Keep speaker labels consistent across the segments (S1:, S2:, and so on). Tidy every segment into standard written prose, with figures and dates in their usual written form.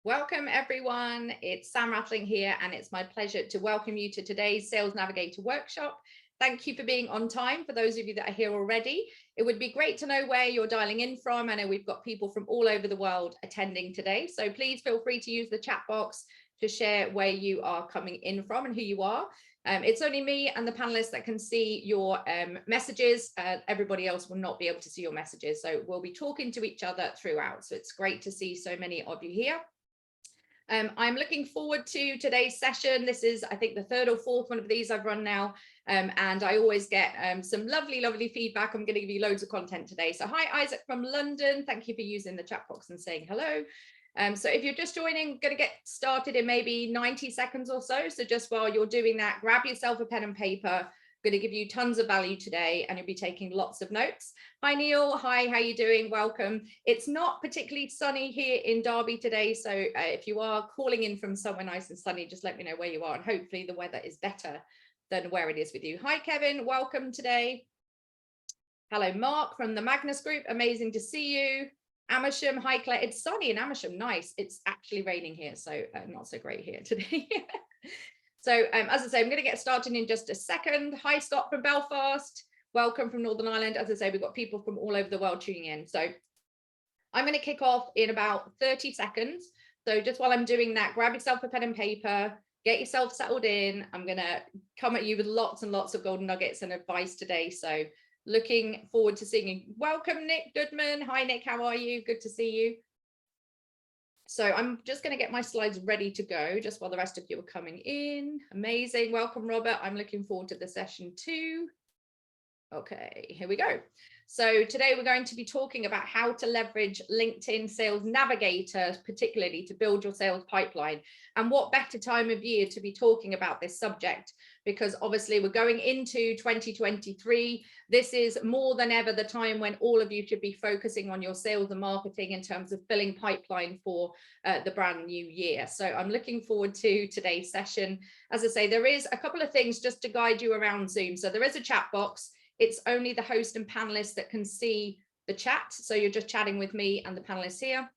S1: Welcome everyone, it's Sam Rathling here and it's my pleasure to welcome you to today's Sales Navigator workshop. Thank you for being on time. For those of you that are here already, it would be great to know where you're dialing in from. I know we've got people from all over the world attending today, so please feel free to use the chat box to share where you are coming in from and who you are. It's only me and the panelists that can see your messages. Everybody else will not be able to see your messages, so we'll be talking to each other throughout. So it's great to see so many of you here. I'm looking forward to today's session. This is, I think, the third or fourth one of these I've run now, and I always get some lovely feedback. I'm going to give you loads of content today. So hi, Isaac from London. Thank you for using the chat box and saying hello. So if you're just joining, going to get started in maybe 90 seconds or so. So just while you're doing that, grab yourself a pen and paper. I'm going to give you tons of value today and you'll be taking lots of notes. Hi Neil, hi, how you doing? Welcome. It's not particularly sunny here in Derby today, so if you are calling in from somewhere nice and sunny, just let me know where you are and hopefully the weather is better than where it is with you. Hi Kevin, welcome today. Hello Mark from the Magnus Group, amazing to see you. Amersham, hi Claire, it's sunny in Amersham, nice. It's actually raining here, so not so great here today. So as I say, I'm going to get started in just a second. Hi Scott from Belfast, welcome from Northern Ireland. As I say, we've got people from all over the world tuning in. So I'm going to kick off in about 30 seconds. So just while I'm doing that, grab yourself a pen and paper, get yourself settled in. I'm going to come at you with lots and lots of golden nuggets and advice today. So looking forward to seeing you. Welcome Nick Goodman. Hi Nick, how are you? Good to see you. So I'm just going to get my slides ready to go just while the rest of you are coming in. Amazing. Welcome, Robert. I'm looking forward to the session too. Okay, here we go. So today we're going to be talking about how to leverage LinkedIn Sales Navigator, particularly to build your sales pipeline. And what better time of year to be talking about this subject, because obviously we're going into 2023. This is more than ever the time when all of you should be focusing on your sales and marketing in terms of filling pipeline for the brand new year. So I'm looking forward to today's session. As I say, there is a couple of things just to guide you around Zoom. So there is a chat box. It's only the host and panelists that can see the chat. So you're just chatting with me and the panelists here.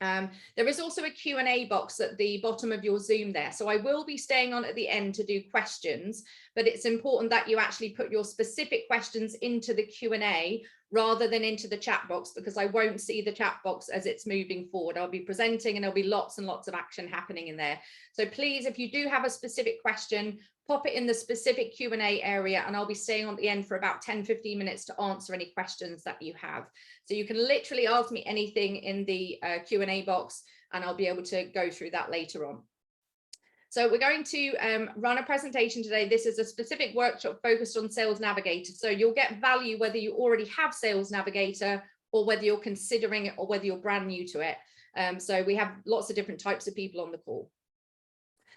S1: There is also a Q&A box at the bottom of your Zoom there. So I will be staying on at the end to do questions, but it's important that you actually put your specific questions into the Q&A rather than into the chat box, because I won't see the chat box as it's moving forward. I'll be presenting and there'll be lots and lots of action happening in there. So please, if you do have a specific question, pop it in the specific Q&A area and I'll be staying on the end for about 10-15 minutes to answer any questions that you have. So you can literally ask me anything in the Q&A box and I'll be able to go through that later on. So we're going to run a presentation today. This is a specific workshop focused on Sales Navigator. So you'll get value whether you already have Sales Navigator or whether you're considering it or whether you're brand new to it. So we have lots of different types of people on the call.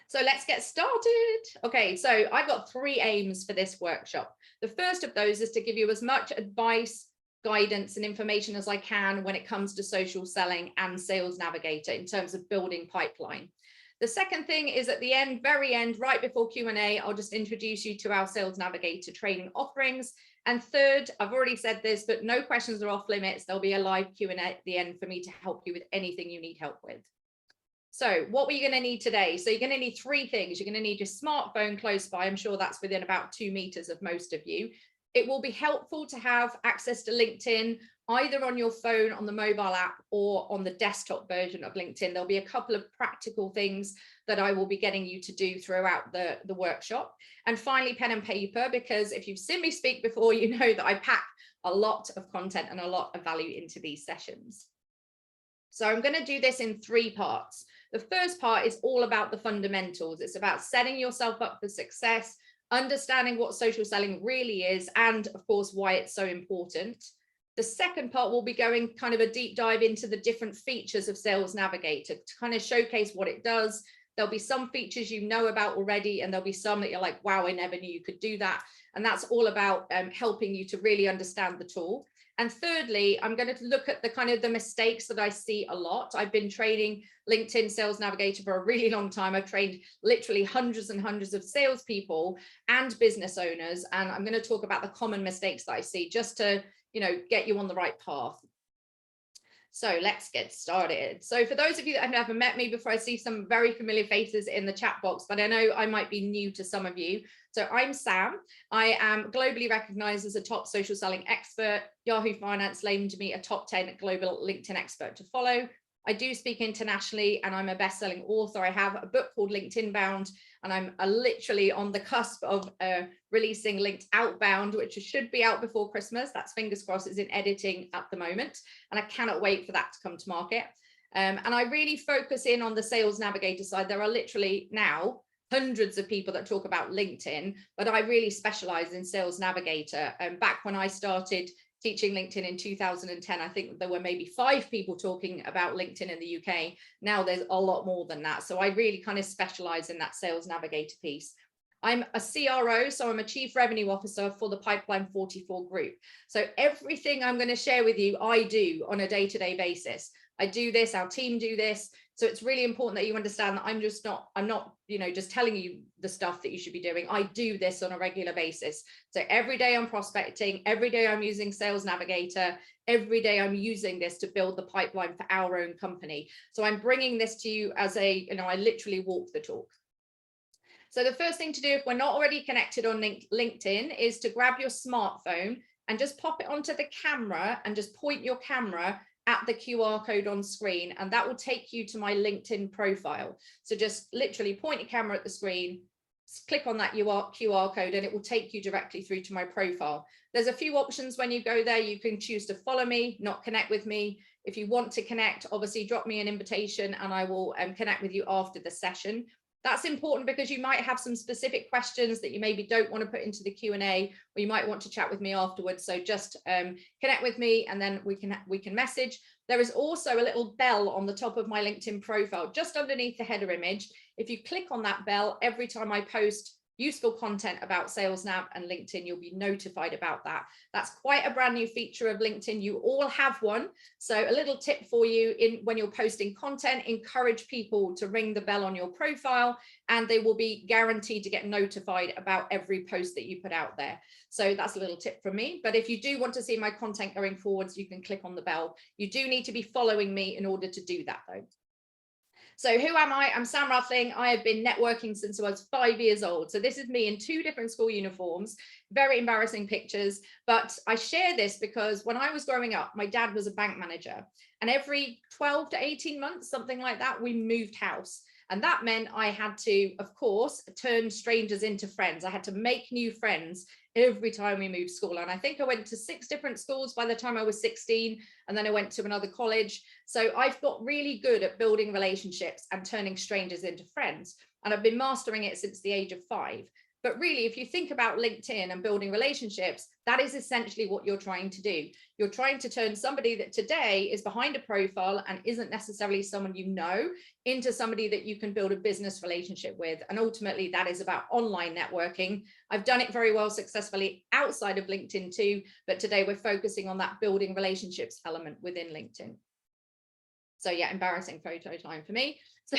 S1: So let's get started. Okay, so I've got 3 aims for this workshop. The first of those is to give you as much advice, guidance and information as I can when it comes to social selling and Sales Navigator in terms of building pipeline. The second thing is at the end, very end, right before Q&A, I'll just introduce you to our Sales Navigator training offerings. And third, I've already said this, but no questions are off limits. There'll be a live Q&A at the end for me to help you with anything you need help with. So what were you going to need today? So you're going to need 3 things. You're going to need your smartphone close by. I'm sure that's within about 2 meters of most of you. It will be helpful to have access to LinkedIn, either on your phone, on the mobile app, or on the desktop version of LinkedIn. There'll be a couple of practical things that I will be getting you to do throughout the workshop. And finally, pen and paper, because if you've seen me speak before, you know that I pack a lot of content and a lot of value into these sessions. So I'm going to do this in 3 parts. The first part is all about the fundamentals. It's about setting yourself up for success, understanding what social selling really is, and of course, why it's so important. The second part will be going kind of a deep dive into the different features of Sales Navigator to kind of showcase what it does. There'll be some features you know about already, and there'll be some that you're like, wow, I never knew you could do that. And that's all about helping you to really understand the tool. And thirdly, I'm going to look at the kind of the mistakes that I see a lot. I've been training LinkedIn Sales Navigator for a really long time. I've trained literally hundreds and hundreds of salespeople and business owners. And I'm going to talk about the common mistakes that I see just to, you know, get you on the right path. So let's get started. So for those of you that have never met me before, I see some very familiar faces in the chat box, but I know I might be new to some of you. So I'm Sam. I am globally recognized as a top social selling expert. Yahoo Finance named me a top 10 global LinkedIn expert to follow. I do speak internationally and I'm a best-selling author. I have a book called LinkedIn Bound, and I'm literally on the cusp of releasing Linked Outbound, which should be out before Christmas. That's fingers crossed, is in editing at the moment. And I cannot wait for that to come to market. And I really focus in on the Sales Navigator side. There are literally now hundreds of people that talk about LinkedIn, but I really specialize in Sales Navigator. And back when I started teaching LinkedIn in 2010, I think there were maybe 5 people talking about LinkedIn in the UK. Now there's a lot more than that. So I really kind of specialize in that Sales Navigator piece. I'm a CRO, so I'm a Chief Revenue Officer for the Pipeline 44 group. So everything I'm going to share with you, I do on a day-to-day basis. I do this, our team do this. So it's really important that you understand that I'm not, just telling you the stuff that you should be doing. I do this on a regular basis. So every day I'm prospecting, every day I'm using Sales Navigator, every day I'm using this to build the pipeline for our own company. So I'm bringing this to you as I literally walk the talk. So the first thing to do, if we're not already connected on LinkedIn, is to grab your smartphone and just pop it onto the camera and just point your camera at the QR code on screen, and that will take you to my LinkedIn profile. So just literally point your camera at the screen, click on that QR code, and it will take you directly through to my profile. There's a few options when you go there. You can choose to follow me, not connect with me. If you want to connect, obviously drop me an invitation and I will connect with you after the session. That's important because you might have some specific questions that you maybe don't want to put into the Q&A, or you might want to chat with me afterwards. So just connect with me and then we can message. There is also a little bell on the top of my LinkedIn profile, just underneath the header image. If you click on that bell, every time I post useful content about Sales Nav and LinkedIn, you'll be notified about that. That's quite a brand new feature of LinkedIn. You all have one. So a little tip for you, when you're posting content, encourage people to ring the bell on your profile, and they will be guaranteed to get notified about every post that you put out there. So that's a little tip from me. But if you do want to see my content going forwards, you can click on the bell. You do need to be following me in order to do that though. So who am I? I'm Sam Rathling. I have been networking since I was 5 years old. So this is me in 2 different school uniforms, very embarrassing pictures. But I share this because when I was growing up, my dad was a bank manager, and every 12 to 18 months, something like that, we moved house. And that meant I had to, of course, turn strangers into friends. I had to make new friends every time we moved school. And I think I went to 6 different schools by the time I was 16, and then I went to another college. So I've got really good at building relationships and turning strangers into friends. And I've been mastering it since the age of 5. But really, if you think about LinkedIn and building relationships, that is essentially what you're trying to do. You're trying to turn somebody that today is behind a profile and isn't necessarily someone you know into somebody that you can build a business relationship with. And ultimately, that is about online networking. I've done it very well successfully outside of LinkedIn too, but today we're focusing on that building relationships element within LinkedIn. So yeah, embarrassing photo time for me. So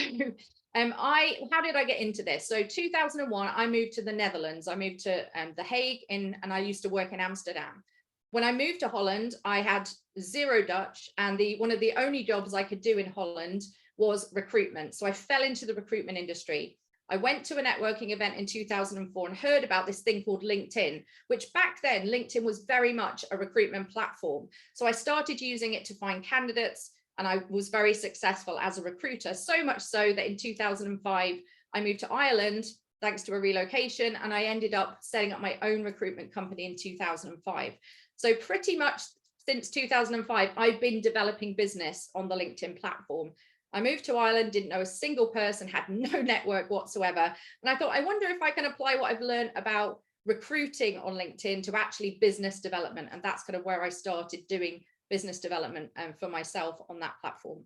S1: how did I get into this? So 2001, I moved to the Netherlands. I moved to The Hague and I used to work in Amsterdam. When I moved to Holland, I had 0 Dutch, and one of the only jobs I could do in Holland was recruitment. So I fell into the recruitment industry. I went to a networking event in 2004 and heard about this thing called LinkedIn, which back then LinkedIn was very much a recruitment platform. So I started using it to find candidates, and I was very successful as a recruiter, so much so that in 2005, I moved to Ireland thanks to a relocation, and I ended up setting up my own recruitment company in 2005. So pretty much since 2005, I've been developing business on the LinkedIn platform. I moved to Ireland, didn't know a single person, had no network whatsoever. And I thought, I wonder if I can apply what I've learned about recruiting on LinkedIn to actually business development. And that's kind of where I started doing business development for myself on that platform.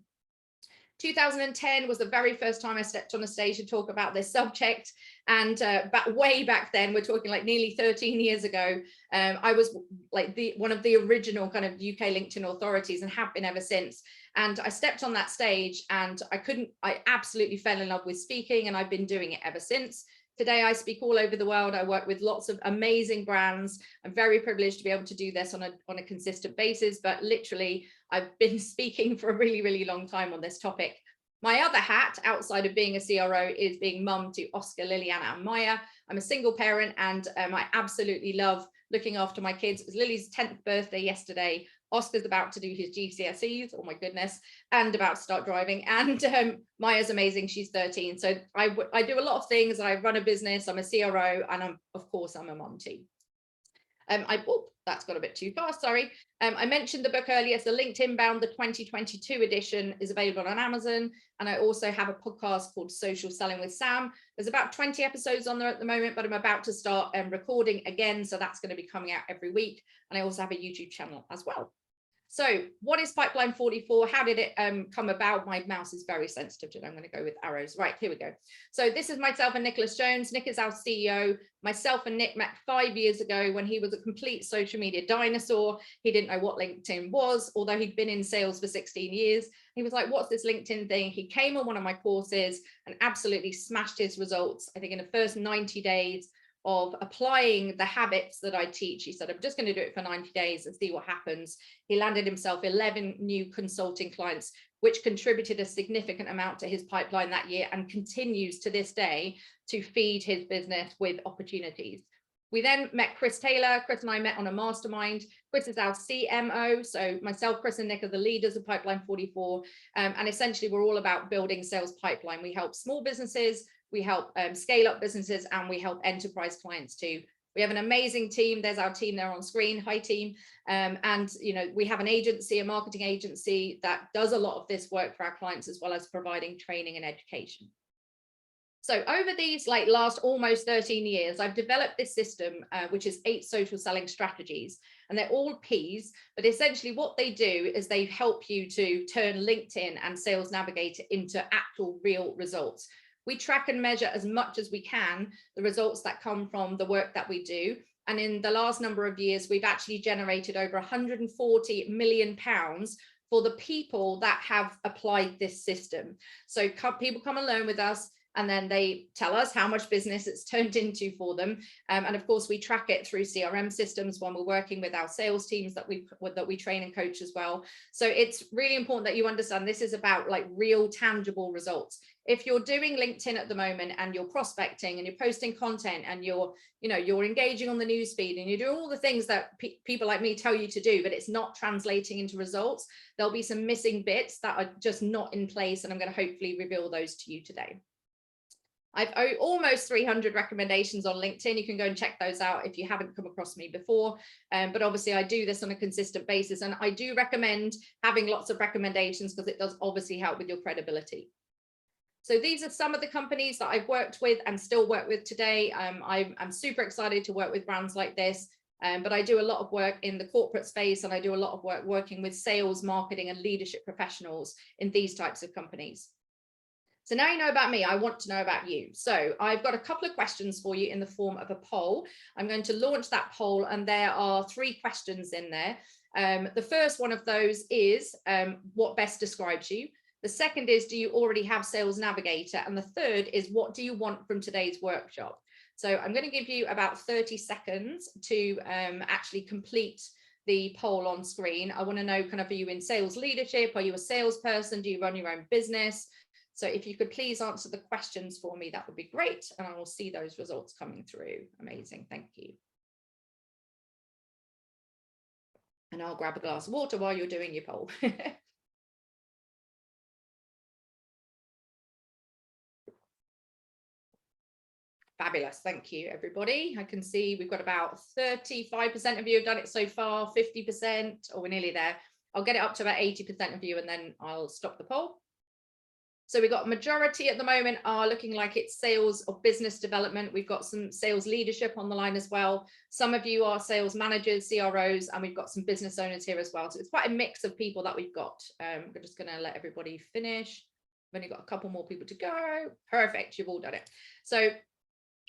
S1: 2010 was the very first time I stepped on a stage to talk about this subject. And way back then, we're talking like nearly 13 years ago, I was like one of the original kind of UK LinkedIn authorities and have been ever since. And I stepped on that stage and I absolutely fell in love with speaking, and I've been doing it ever since. Today, I speak all over the world. I work with lots of amazing brands. I'm very privileged to be able to do this on a consistent basis, but literally, I've been speaking for a really, really long time on this topic. My other hat outside of being a CRO is being mum to Oscar, Liliana, and Maya. I'm a single parent, and I absolutely love looking after my kids. It was Lily's 10th birthday yesterday. Oscar's about to do his GCSEs, oh my goodness, and about to start driving. And Maya's amazing, she's 13. So I do a lot of things. I run a business, I'm a CRO, and of course, I'm a mom too. That's got a bit too fast, sorry. I mentioned the book earlier, so LinkedIn Bound, the 2022 edition is available on Amazon. And I also have a podcast called Social Selling with Sam. There's about 20 episodes on there at the moment, but I'm about to start recording again. So that's going to be coming out every week. And I also have a YouTube channel as well. So what is Pipeline 44? How did it come about? My mouse is very sensitive today. I'm going to go with arrows. Right, here we go. So this is myself and Nicholas Jones. Nick is our CEO. Myself and Nick met 5 years ago when he was a complete social media dinosaur. He didn't know what LinkedIn was, although he'd been in sales for 16 years. He was like, what's this LinkedIn thing? He came on one of my courses and absolutely smashed his results. I think in the first 90 days of applying the habits that I teach, he said, I'm just going to do it for 90 days and see what happens. He landed himself 11 new consulting clients, which contributed a significant amount to his pipeline that year and continues to this day to feed his business with opportunities. We then met Chris Taylor. Chris and I met on a mastermind. Chris is our CMO. So myself, Chris and Nick are the leaders of Pipeline 44. And essentially we're all about building sales pipeline. We help small businesses, we help scale up businesses, and we help enterprise clients too. We have an amazing team. There's our team there on screen. Hi team. And we have an agency, a marketing agency that does a lot of this work for our clients, as well as providing training and education. So over these last almost 13 years, I've developed this system, which is 8 social selling strategies, and they're all P's, but essentially what they do is they help you to turn LinkedIn and Sales Navigator into actual real results. We track and measure as much as we can the results that come from the work that we do. And in the last number of years, we've actually generated over 140 million pounds for the people that have applied this system. So people come and learn with us, and then they tell us how much business it's turned into for them. And of course, we track it through CRM systems when we're working with our sales teams that we train and coach as well. So it's really important that you understand this is about real tangible results. If you're doing LinkedIn at the moment and you're prospecting and you're posting content and you're engaging on the newsfeed and you're doing all the things that people like me tell you to do, but it's not translating into results, there'll be some missing bits that are just not in place. And I'm going to hopefully reveal those to you today. I've almost 300 recommendations on LinkedIn. You can go and check those out if you haven't come across me before. But obviously I do this on a consistent basis, and I do recommend having lots of recommendations because it does obviously help with your credibility. So these are some of the companies that I've worked with and still work with today. I'm super excited to work with brands like this, but I do a lot of work in the corporate space, and I do a lot of work working with sales, marketing, and leadership professionals in these types of companies. So now you know about me, I want to know about you. So I've got a couple of questions for you in the form of a poll. I'm going to launch that poll, and there are 3 questions in there. The first one of those is what best describes you? The second is, do you already have Sales Navigator? And the third is, what do you want from today's workshop? So I'm going to give you about 30 seconds to actually complete the poll on screen. I want to know are you in sales leadership? Are you a salesperson? Do you run your own business? So if you could please answer the questions for me, that would be great. And I will see those results coming through. Amazing. Thank you. And I'll grab a glass of water while you're doing your poll. Fabulous. Thank you, everybody. I can see we've got about 35% of you have done it so far, 50%, or we're nearly there. I'll get it up to about 80% of you, and then I'll stop the poll. So we've got majority at the moment are looking like it's sales or business development. We've got some sales leadership on the line as well. Some of you are sales managers, CROs, and we've got some business owners here as well. So it's quite a mix of people that we've got. We're just going to let everybody finish. We've only got a couple more people to go. Perfect. You've all done it. So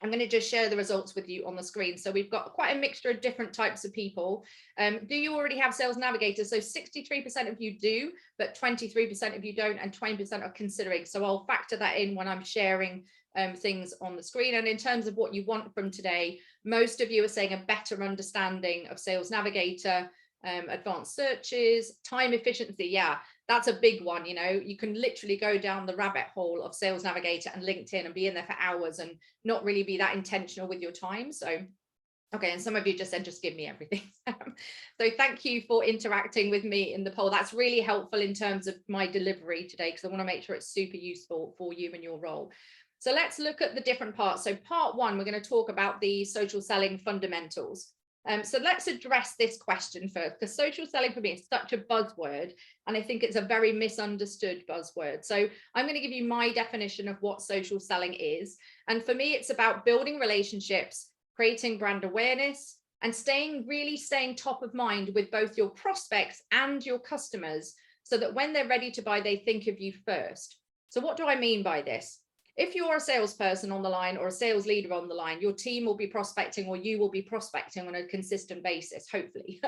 S1: I'm going to just share the results with you on the screen. So we've got quite a mixture of different types of people. Do you already have Sales Navigator? So 63% of you do, but 23% of you don't, and 20% are considering. So I'll factor that in when I'm sharing things on the screen. And in terms of what you want from today, most of you are saying a better understanding of Sales Navigator, advanced searches, time efficiency. Yeah, that's a big one. You know, you can literally go down the rabbit hole of Sales Navigator and LinkedIn and be in there for hours and not really be that intentional with your time. So okay, and some of you just said, just give me everything. So thank you for interacting with me in the poll. That's really helpful in terms of my delivery today, because I want to make sure it's super useful for you and your role. So let's look at the different parts. So part one, we're going to talk about the social selling fundamentals. So let's address this question first, because social selling for me is such a buzzword, and I think it's a very misunderstood buzzword. So I'm going to give you my definition of what social selling is. And for me, it's about building relationships, creating brand awareness, and really staying top of mind with both your prospects and your customers, so that when they're ready to buy, they think of you first. So what do I mean by this? If you're a salesperson on the line or a sales leader on the line, your team will be prospecting, or you will be prospecting on a consistent basis, hopefully.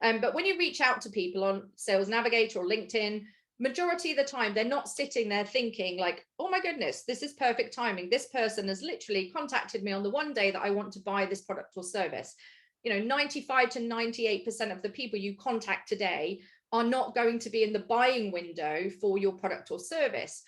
S1: But when you reach out to people on Sales Navigator or LinkedIn, majority of the time, they're not sitting there thinking like, oh my goodness, this is perfect timing. This person has literally contacted me on the one day that I want to buy this product or service. You know, 95 to 98% of the people you contact today are not going to be in the buying window for your product or service.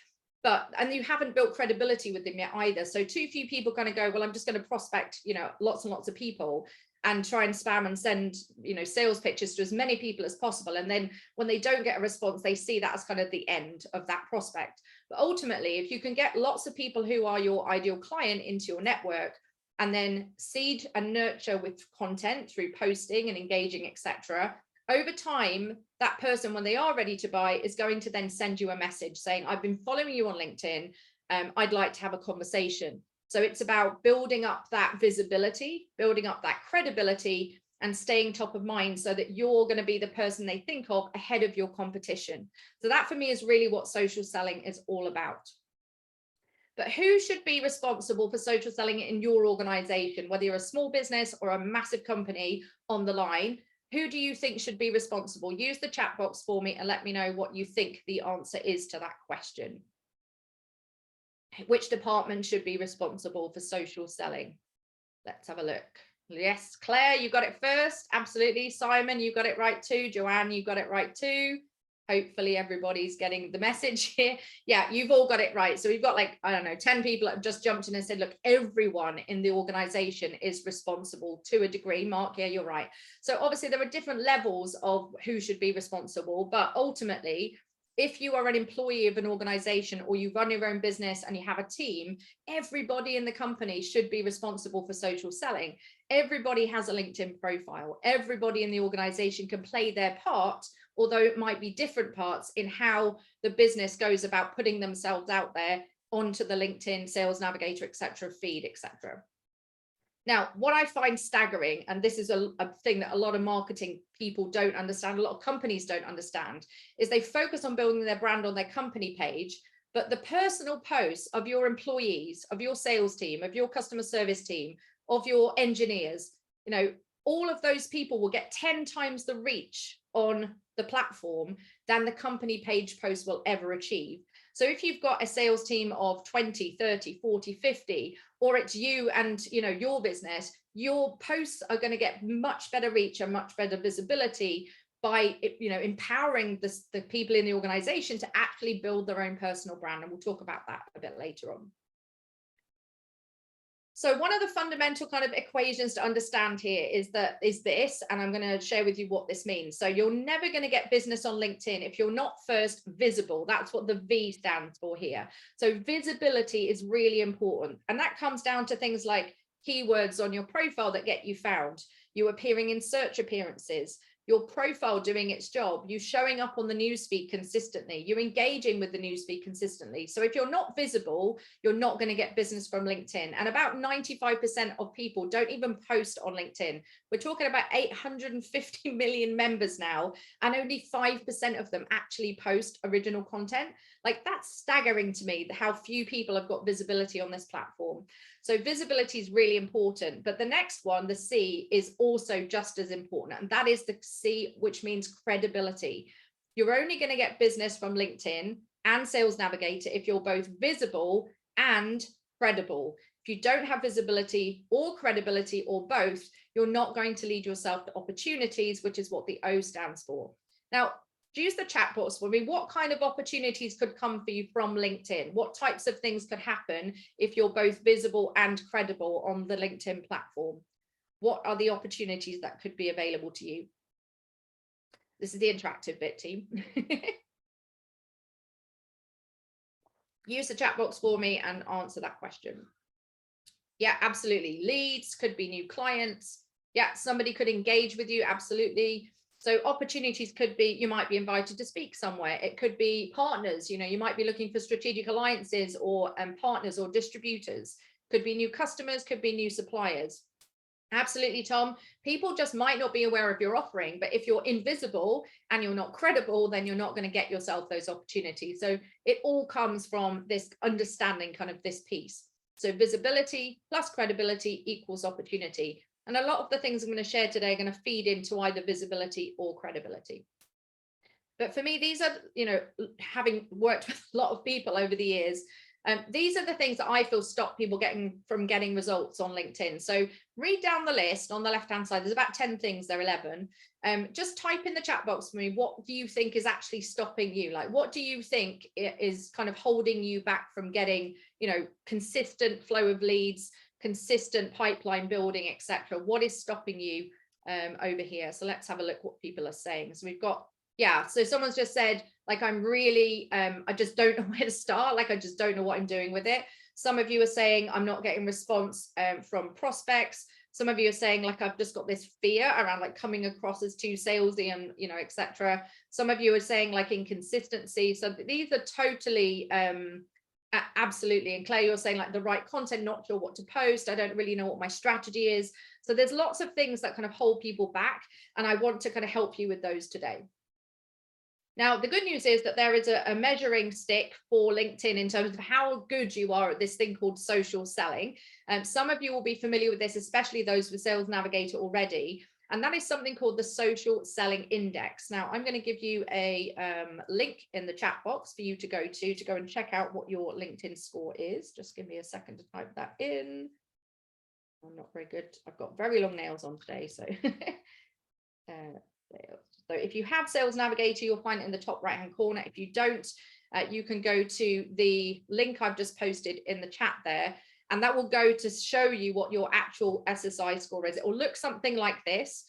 S1: And you haven't built credibility with them yet either. So too few people kind of go, well, I'm just going to prospect, you know, lots and lots of people and try and spam and send, you know, sales pitches to as many people as possible. And then when they don't get a response, they see that as kind of the end of that prospect. But ultimately, if you can get lots of people who are your ideal client into your network, and then seed and nurture with content through posting and engaging, etc., over time, that person, when they are ready to buy, is going to then send you a message saying, I've been following you on LinkedIn. I'd like to have a conversation. So it's about building up that visibility, building up that credibility, and staying top of mind so that you're going to be the person they think of ahead of your competition. So that for me is really what social selling is all about. But who should be responsible for social selling in your organization, whether you're a small business or a massive company on the line? Who do you think should be responsible? Use the chat box for me and let me know what you think the answer is to that question. Which department should be responsible for social selling? Let's have a look. Yes, Claire, you got it first. Absolutely. Simon, you got it right too. Joanne, you got it right too. Hopefully everybody's getting the message here. Yeah, you've all got it right. So we've got like, I don't know, 10 people that have just jumped in and said, look, everyone in the organization is responsible to a degree. Mark, yeah, you're right. So obviously there are different levels of who should be responsible, but ultimately, if you are an employee of an organization or you run your own business and you have a team, everybody in the company should be responsible for social selling. Everybody has a LinkedIn profile. Everybody in the organization can play their part, although it might be different parts in how the business goes about putting themselves out there onto the LinkedIn, Sales Navigator, etc., feed, etc. Now, what I find staggering, and this is a thing that a lot of marketing people don't understand, a lot of companies don't understand, is they focus on building their brand on their company page, but the personal posts of your employees, of your sales team, of your customer service team, of your engineers, you know, all of those people will get 10 times the reach on the platform than the company page post will ever achieve. So if you've got a sales team of 20, 30, 40, 50, or it's you and, you know, your business, your posts are going to get much better reach and much better visibility by, you know, empowering the people in the organization to actually build their own personal brand. And we'll talk about that a bit later on. So one of the fundamental kind of equations to understand here is this, and I'm going to share with you what this means. So you're never going to get business on LinkedIn if you're not first visible. That's what the V stands for here. So visibility is really important. And that comes down to things like keywords on your profile that get you found, you appearing in search appearances, your profile doing its job, you showing up on the newsfeed consistently, you engaging with the newsfeed consistently. So if you're not visible, you're not going to get business from LinkedIn. And about 95% of people don't even post on LinkedIn. We're talking about 850 million members now, and only 5% of them actually post original content. Like, that's staggering to me, how few people have got visibility on this platform. So visibility is really important, but the next one, the C, is also just as important. And that is the C, which means credibility. You're only going to get business from LinkedIn and Sales Navigator if you're both visible and credible. If you don't have visibility or credibility or both, you're not going to lead yourself to opportunities, which is what the O stands for. Now, use the chat box for me. What kind of opportunities could come for you from LinkedIn? What types of things could happen if you're both visible and credible on the LinkedIn platform? What are the opportunities that could be available to you? This is the interactive bit, team. Use the chat box for me and answer that question. Yeah, absolutely. Leads could be new clients. Yeah, somebody could engage with you. Absolutely. So opportunities could be, you might be invited to speak somewhere. It could be partners, you know, you might be looking for strategic alliances or partners or distributors. Could be new customers, could be new suppliers. Absolutely, Tom. People just might not be aware of your offering, but if you're invisible and you're not credible, then you're not going to get yourself those opportunities. So it all comes from this understanding, kind of this piece. So visibility plus credibility equals opportunity. And a lot of the things I'm going to share today are going to feed into either visibility or credibility. But for me, these are, you know, having worked with a lot of people over the years, these are the things that I feel stop people getting results on LinkedIn. So read down the list on the left-hand side. There's about 10 things, there are 11. Just type in the chat box for me. What do you think is actually stopping you? Like, what do you think is kind of holding you back from getting, you know, consistent flow of leads, consistent pipeline building, etc.? What is stopping you over here? So let's have a look what people are saying. So we've got, yeah, so someone's just said, like, I'm really, I just don't know where to start. Like, I just don't know what I'm doing with it. Some of you are saying I'm not getting response from prospects. Some of you are saying, like, I've just got this fear around like coming across as too salesy and, you know, etc. Some of you are saying like inconsistency. So these are totally, absolutely. And Claire, you're saying like the right content, not sure what to post. I don't really know what my strategy is. So there's lots of things that kind of hold people back. And I want to kind of help you with those today. Now, the good news is that there is a measuring stick for LinkedIn in terms of how good you are at this thing called social selling. Some of you will be familiar with this, especially those with Sales Navigator already. And that is something called the Social Selling Index. Now, I'm going to give you a link in the chat box for you to go and check out what your LinkedIn score is. Just give me a second to type that in. I'm not very good. I've got very long nails on today, so so if you have Sales Navigator, you'll find it in the top right-hand corner. If you don't, you can go to the link I've just posted in the chat there, and that will go to show you what your actual SSI score is. It will look something like this.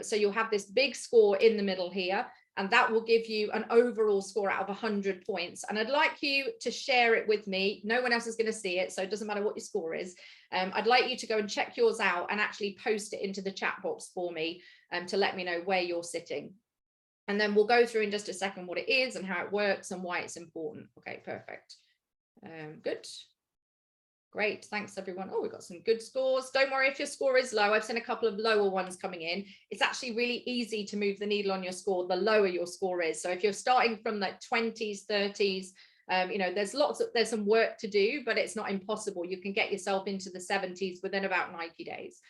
S1: So you'll have this big score in the middle here, and that will give you an overall score out of 100 points. And I'd like you to share it with me. No one else is going to see it, so it doesn't matter what your score is. I'd like you to go and check yours out and actually post it into the chat box for me to let me know where you're sitting. And then we'll go through in just a second what it is and how it works and why it's important. Okay, perfect. Good. Great, thanks everyone. Oh, we've got some good scores. Don't worry if your score is low. I've seen a couple of lower ones coming in. It's actually really easy to move the needle on your score the lower your score is. So if you're starting from the 20s, 30s, you know, there's some work to do, but it's not impossible. You can get yourself into the 70s within about 90 days.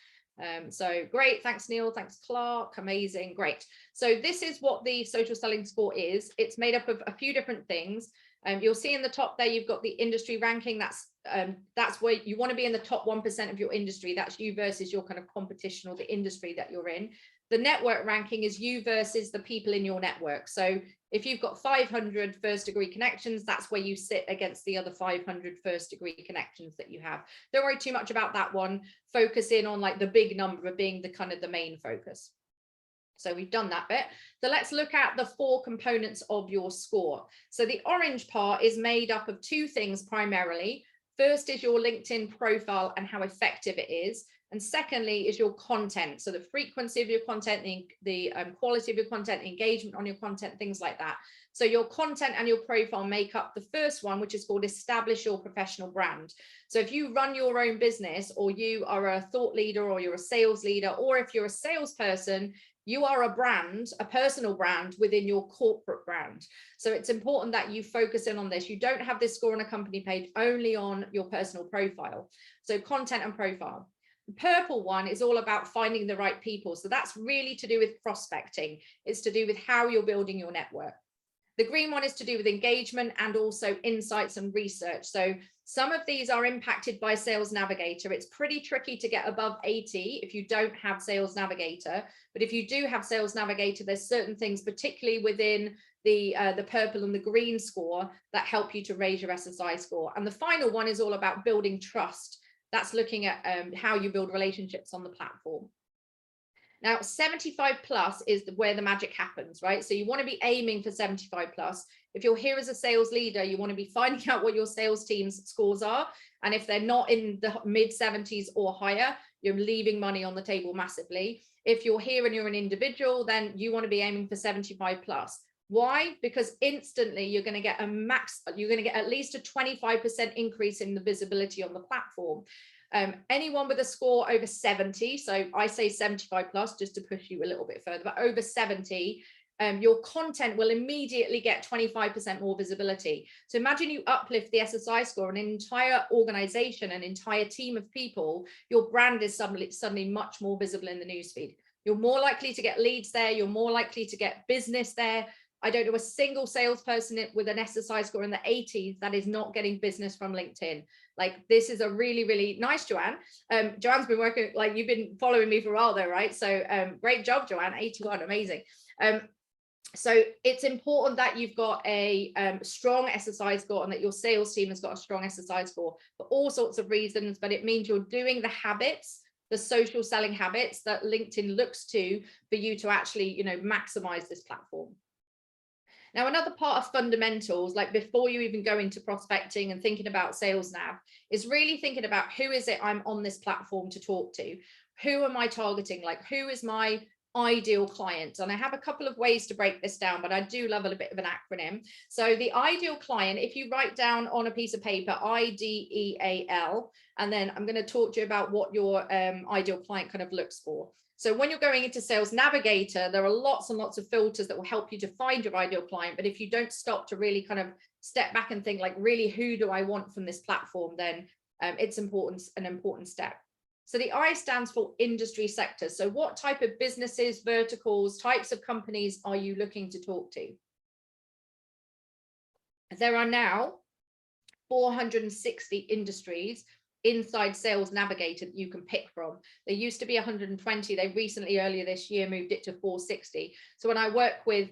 S1: So great, thanks Neil, thanks Clark, amazing, great. So this is what the social selling score is. It's made up of a few different things. You'll see in the top there, you've got the industry ranking. That's where you want to be in the top 1% of your industry. That's you versus your kind of competition or the industry that you're in. The network ranking is you versus the people in your network. So if you've got 500 first degree connections, that's where you sit against the other 500 first degree connections that you have. Don't worry too much about that one. Focus in on like the big number being the kind of the main focus. So we've done that bit. So let's look at the 4 components of your score. So the orange part is made up of 2 things primarily. First is your LinkedIn profile and how effective it is. And secondly is your content. So the frequency of your content, the quality of your content, engagement on your content, things like that. So your content and your profile make up the first one, which is called establish your professional brand. So if you run your own business, or you are a thought leader, or you're a sales leader, or if you're a salesperson, you are a brand, a personal brand within your corporate brand. So it's important that you focus in on this. You don't have this score on a company page, only on your personal profile. So content and profile. The purple one is all about finding the right people. So that's really to do with prospecting. It's to do with how you're building your network. The green one is to do with engagement and also insights and research. So some of these are impacted by Sales Navigator. It's pretty tricky to get above 80 if you don't have Sales Navigator. But if you do have Sales Navigator, there's certain things, particularly within the purple and the green score, that help you to raise your SSI score. And the final one is all about building trust. That's looking at how you build relationships on the platform. Now, 75 plus is where the magic happens, right? So you want to be aiming for 75 plus. If you're here as a sales leader, you want to be finding out what your sales team's scores are. And if they're not in the mid 70s or higher, you're leaving money on the table massively. If you're here and you're an individual, then you want to be aiming for 75 plus. Why? Because instantly you're going to get at least a 25% increase in the visibility on the platform. Anyone with a score over 70, so I say 75 plus just to push you a little bit further, but over 70, your content will immediately get 25% more visibility. So imagine you uplift the SSI score, an entire organization, an entire team of people, your brand is suddenly much more visible in the newsfeed. You're more likely to get leads there, you're more likely to get business there. I don't know a single salesperson with an SSI score in the 80s that is not getting business from LinkedIn. Like, this is a really, really nice, Joanne. Joanne's been working, like, you've been following me for a while though, right? So great job, Joanne, 81, amazing. So it's important that you've got a strong SSI score and that your sales team has got a strong SSI score for all sorts of reasons, but it means you're doing the habits, the social selling habits that LinkedIn looks to for you to actually, maximize this platform. Now, another part of fundamentals, like before you even go into prospecting and thinking about Sales Nav, is really thinking about who is it I'm on this platform to talk to? Who am I targeting? Like, who is my ideal client? And I have a couple of ways to break this down, but I do love a bit of an acronym. So the ideal client, if you write down on a piece of paper, IDEAL, and then I'm going to talk to you about what your ideal client kind of looks for. So when you're going into Sales Navigator, there are lots and lots of filters that will help you to find your ideal client. But if you don't stop to really kind of step back and think, like, really, who do I want from this platform, then it's an important step. So the I stands for industry sector. So what type of businesses, verticals, types of companies are you looking to talk to? There are now 460 industries inside Sales Navigator that you can pick from. There used to be 120. They recently, earlier this year, moved it to 460. So when I work with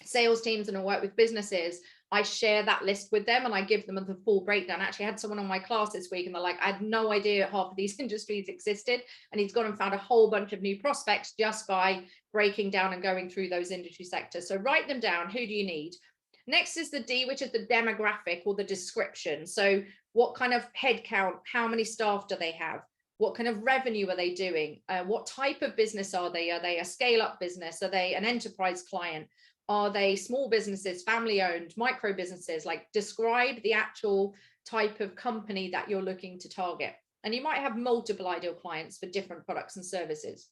S1: sales teams and I work with businesses, I share that list with them and I give them the full breakdown. Actually, I had someone on my class this week and they're like, I had no idea half of these industries existed. And he's gone and found a whole bunch of new prospects just by breaking down and going through those industry sectors. So write them down. Who do you need? Next is the D, which is the demographic or the description. So what kind of head count, how many staff do they have? What kind of revenue are they doing? What type of business are they? Are they a scale-up business? Are they an enterprise client? Are they small businesses, family-owned, micro businesses? Like, describe the actual type of company that you're looking to target. And you might have multiple ideal clients for different products and services.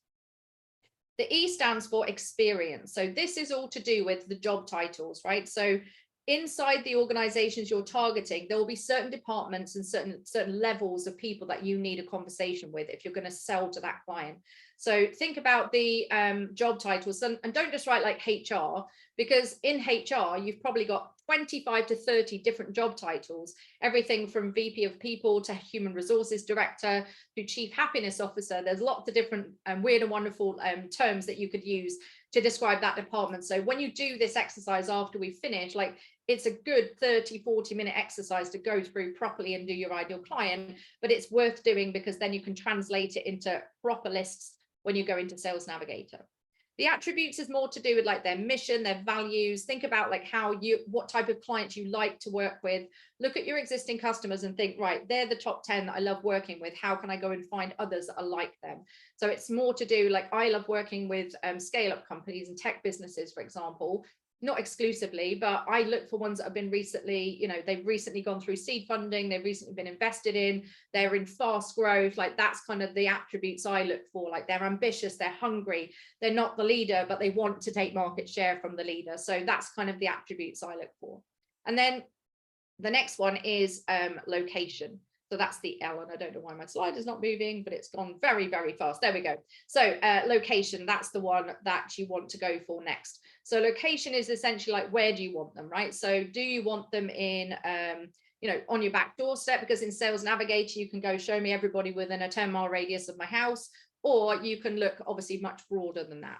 S1: The E stands for experience. So this is all to do with the job titles, right? So inside the organizations you're targeting, there will be certain departments and certain levels of people that you need a conversation with if you're going to sell to that client. So think about the job titles and don't just write like HR, because in HR, you've probably got 25 to 30 different job titles, everything from VP of People to Human Resources Director to Chief Happiness Officer. There's lots of different weird and wonderful terms that you could use to describe that department. So when you do this exercise after we finish, like, it's a good 30-40 minute exercise to go through properly and do your ideal client, but it's worth doing because then you can translate it into proper lists when you go into Sales Navigator. The attributes is more to do with like their mission, their values. Think about like what type of clients you like to work with. Look at your existing customers and think, right, they're the top 10 that I love working with. How can I go and find others that are like them? So it's more to do, like, I love working with scale-up companies and tech businesses, for example. Not exclusively, but I look for ones that have been recently, they've recently gone through seed funding, they've recently been invested in, they're in fast growth. Like, that's kind of the attributes I look for. Like, they're ambitious, they're hungry, they're not the leader, but they want to take market share from the leader. So that's kind of the attributes I look for. And then the next one is location. So that's the L, and I don't know why my slide is not moving, but it's gone very, very fast. There we go. So location, that's the one that you want to go for next. So location is essentially like, where do you want them, right? So do you want them in, you know, on your back doorstep? Because in Sales Navigator, you can go show me everybody within a 10-mile radius of my house, or you can look obviously much broader than that.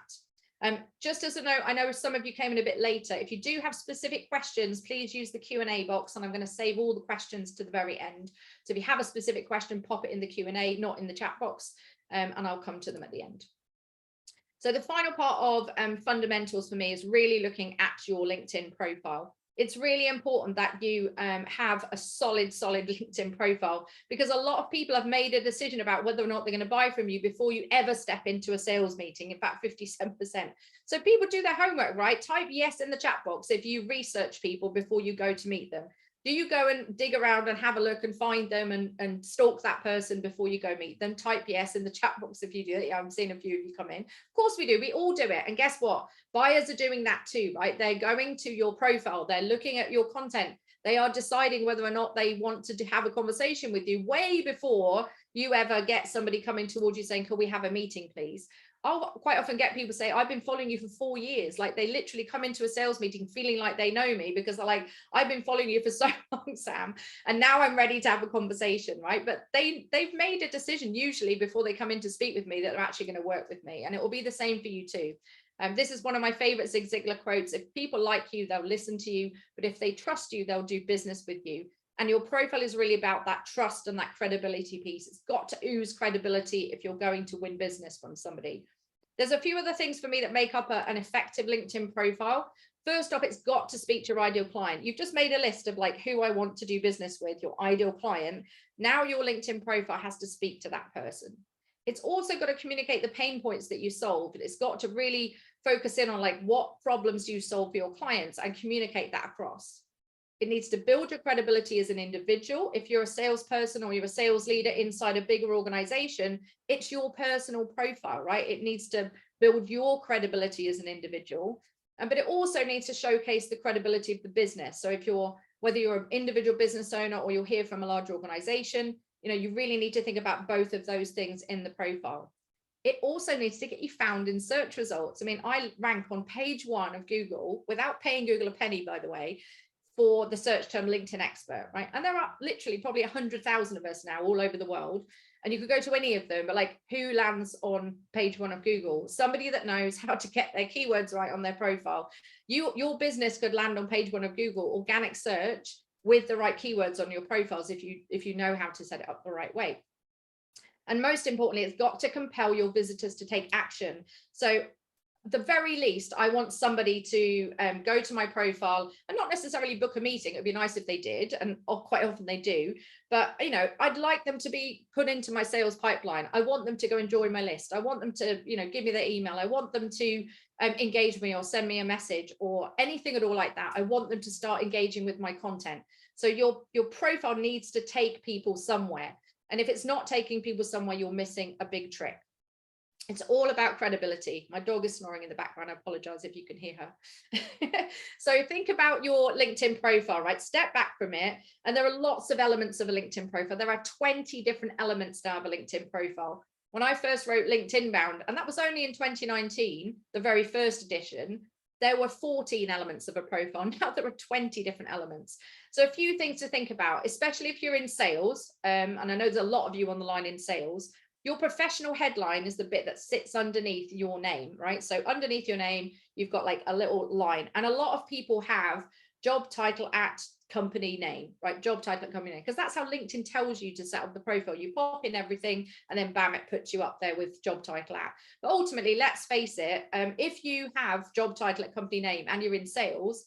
S1: Just as a note, I know some of you came in a bit later. If you do have specific questions, please use the Q&A box, and I'm going to save all the questions to the very end. So if you have a specific question, pop it in the Q&A, not in the chat box, and I'll come to them at the end. So the final part of fundamentals for me is really looking at your LinkedIn profile. It's really important that you have a solid LinkedIn profile, because a lot of people have made a decision about whether or not they're going to buy from you before you ever step into a sales meeting. In fact, 57%. So people do their homework, right? Type yes in the chat box if you research people before you go to meet them. Do you go and dig around and have a look and find them and stalk that person before you go meet them? Type yes in the chat box if you do it. Yeah, I'm seeing a few of you come in. Of course we do. We all do it. And guess what? Buyers are doing that too, right? They're going to your profile. They're looking at your content. They are deciding whether or not they want to have a conversation with you way before you ever get somebody coming towards you saying, can we have a meeting, please? I'll quite often get people say, I've been following you for 4 years. Like, they literally come into a sales meeting feeling like they know me, because they're like, I've been following you for so long, Sam, and now I'm ready to have a conversation, right? But they've made a decision usually before they come in to speak with me that they're actually going to work with me. And it will be the same for you too. This is one of my favorite Zig Ziglar quotes. If people like you, they'll listen to you, but if they trust you, they'll do business with you. And your profile is really about that trust and that credibility piece. It's got to ooze credibility if you're going to win business from somebody. There's a few other things for me that make up an effective LinkedIn profile. First off, it's got to speak to your ideal client. You've just made a list of like who I want to do business with, your ideal client. Now your LinkedIn profile has to speak to that person. It's also got to communicate the pain points that you solve. It's got to really focus in on like, what problems do you solve for your clients, and communicate that across. It needs to build your credibility as an individual. If you're a salesperson or you're a sales leader inside a bigger organization, it's your personal profile, right? It needs to build your credibility as an individual. But it also needs to showcase the credibility of the business. So if whether you're an individual business owner or you're here from a large organization, you know, you really need to think about both of those things in the profile. It also needs to get you found in search results. I mean, I rank on page 1 of Google without paying Google a penny, by the way, for the search term LinkedIn expert, right? And there are literally probably 100,000 of us now all over the world. And you could go to any of them, but like, who lands on page 1 of Google? Somebody that knows how to get their keywords right on their profile. Your business could land on page 1 of Google, organic search, with the right keywords on your profiles if you know how to set it up the right way. And most importantly, it's got to compel your visitors to take action. So the very least, I want somebody to go to my profile and not necessarily book a meeting. It'd be nice if they did, and quite often they do. But you know, I'd like them to be put into my sales pipeline. I want them to go and join my list. I want them to, you know, give me their email. I want them to engage me or send me a message or anything at all like that. I want them to start engaging with my content. So your profile needs to take people somewhere. And if it's not taking people somewhere, you're missing a big trick. It's all about credibility. My dog is snoring in the background. I apologize if you can hear her. So think about your LinkedIn profile, right? Step back from it. And there are lots of elements of a LinkedIn profile. There are 20 different elements to have a LinkedIn profile. When I first wrote LinkedIn Bound, and that was only in 2019, the very first edition, there were 14 elements of a profile. Now there are 20 different elements. So a few things to think about, especially if you're in sales. And I know there's a lot of you on the line in sales. Your professional headline is the bit that sits underneath your name, right? So underneath your name, you've got like a little line. And a lot of people have job title at company name, right? Job title at company name, because that's how LinkedIn tells you to set up the profile. You pop in everything and then bam, it puts you up there with job title at. But ultimately, let's face it, if you have job title at company name and you're in sales,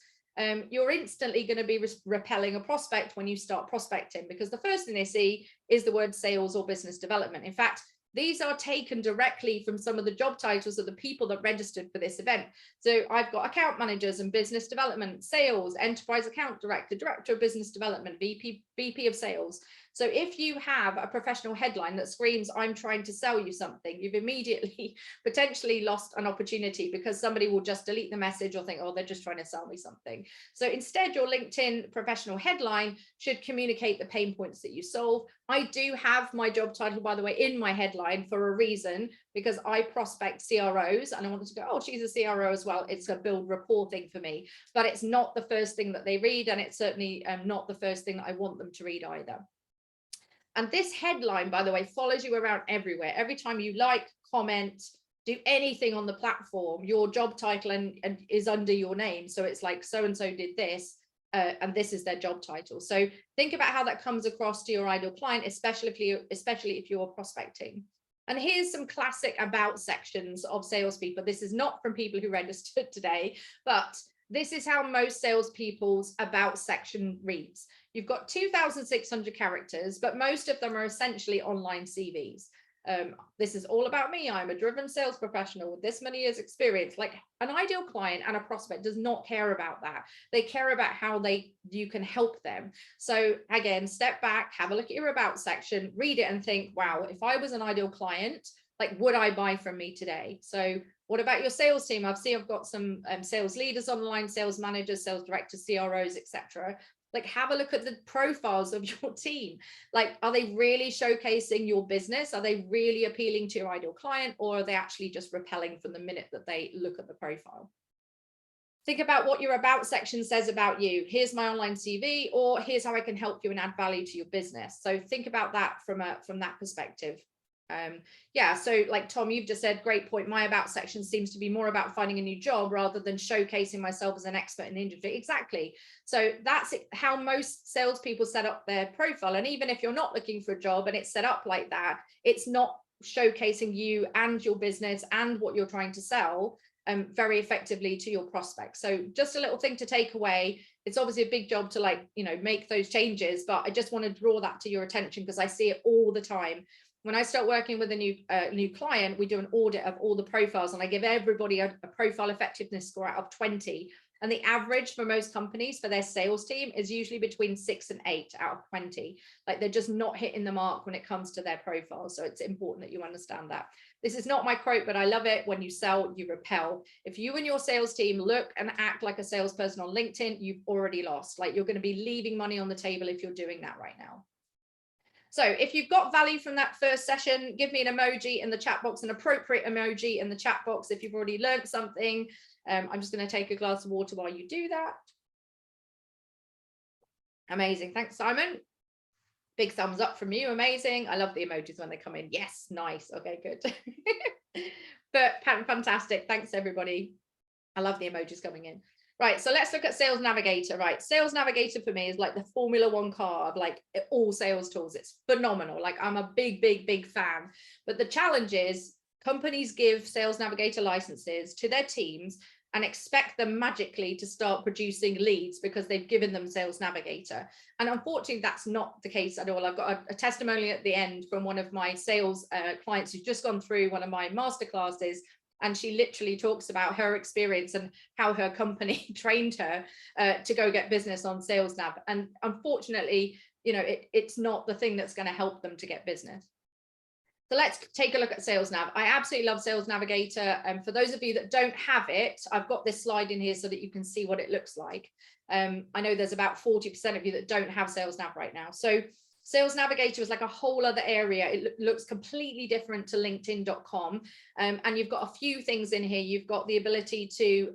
S1: you're instantly going to be repelling a prospect when you start prospecting, because the first thing they see is the word sales or business development. In fact, these are taken directly from some of the job titles of the people that registered for this event. So I've got account managers and business development, sales, enterprise account director, director of business development, VP of sales. So if you have a professional headline that screams, I'm trying to sell you something, you've immediately potentially lost an opportunity, because somebody will just delete the message or think, oh, they're just trying to sell me something. So instead, your LinkedIn professional headline should communicate the pain points that you solve. I do have my job title, by the way, in my headline for a reason, because I prospect CROs and I wanted to go, oh, she's a CRO as well. It's a build rapport thing for me, but it's not the first thing that they read. And it's certainly not the first thing that I want them to read either. And this headline, by the way, follows you around everywhere. Every time you like, comment, do anything on the platform, your job title and is under your name. So it's like, so-and-so did this, and this is their job title. So think about how that comes across to your ideal client, especially if you're prospecting. And here's some classic about sections of salespeople. This is not from people who registered today, but this is how most salespeople's about section reads. You've got 2,600 characters, but most of them are essentially online CVs. This is all about me. I'm a driven sales professional with this many years experience. Like, an ideal client and a prospect does not care about that. They care about how you can help them. So again, step back, have a look at your about section, read it and think, wow, if I was an ideal client, like, would I buy from me today? So what about your sales team? I've got some sales leaders online, sales managers, sales directors, CROs, etc. Like, have a look at the profiles of your team. Like, are they really showcasing your business? Are they really appealing to your ideal client, or are they actually just repelling from the minute that they look at the profile? Think about what your about section says about you. Here's my online CV, or here's how I can help you and add value to your business. So think about that from that perspective. Yeah, so like Tom, you've just said, great point. My about section seems to be more about finding a new job rather than showcasing myself as an expert in the industry. Exactly. So that's how most salespeople set up their profile. And even if you're not looking for a job and it's set up like that, it's not showcasing you and your business and what you're trying to sell very effectively to your prospects. So just a little thing to take away. It's obviously a big job to make those changes, but I just want to draw that to your attention because I see it all the time. When I start working with a new client, we do an audit of all the profiles, and I give everybody a profile effectiveness score out of 20. And the average for most companies for their sales team is usually between 6 and 8 out of 20. Like, they're just not hitting the mark when it comes to their profile. So it's important that you understand that. This is not my quote, but I love it. When you sell, you repel. If you and your sales team look and act like a salesperson on LinkedIn, you've already lost. Like, you're going to be leaving money on the table if you're doing that right now. So if you've got value from that first session, give me an emoji in the chat box, an appropriate emoji in the chat box if you've already learned something. I'm just going to take a glass of water while you do that. Amazing. Thanks, Simon. Big thumbs up from you. Amazing. I love the emojis when they come in. Yes, nice. Okay, good. But fantastic. Thanks, everybody. I love the emojis coming in. Right, so let's look at Sales Navigator. Right, Sales Navigator for me is like the Formula One car of like all sales tools. It's phenomenal. Like, I'm a big fan. But the challenge is companies give Sales Navigator licenses to their teams and expect them magically to start producing leads because they've given them Sales Navigator. And unfortunately, that's not the case at all. I've got a testimonial at the end from one of my sales clients who's just gone through one of my masterclasses. And she literally talks about her experience and how her company trained her to go get business on Sales Nav. And unfortunately, it's not the thing that's going to help them to get business. So let's take a look at Sales Nav. I absolutely love Sales Navigator. And for those of you that don't have it, I've got this slide in here so that you can see what it looks like. I know there's about 40% of you that don't have Sales Nav right now. So Sales Navigator is like a whole other area. It looks completely different to LinkedIn.com. And you've got a few things in here. You've got the ability to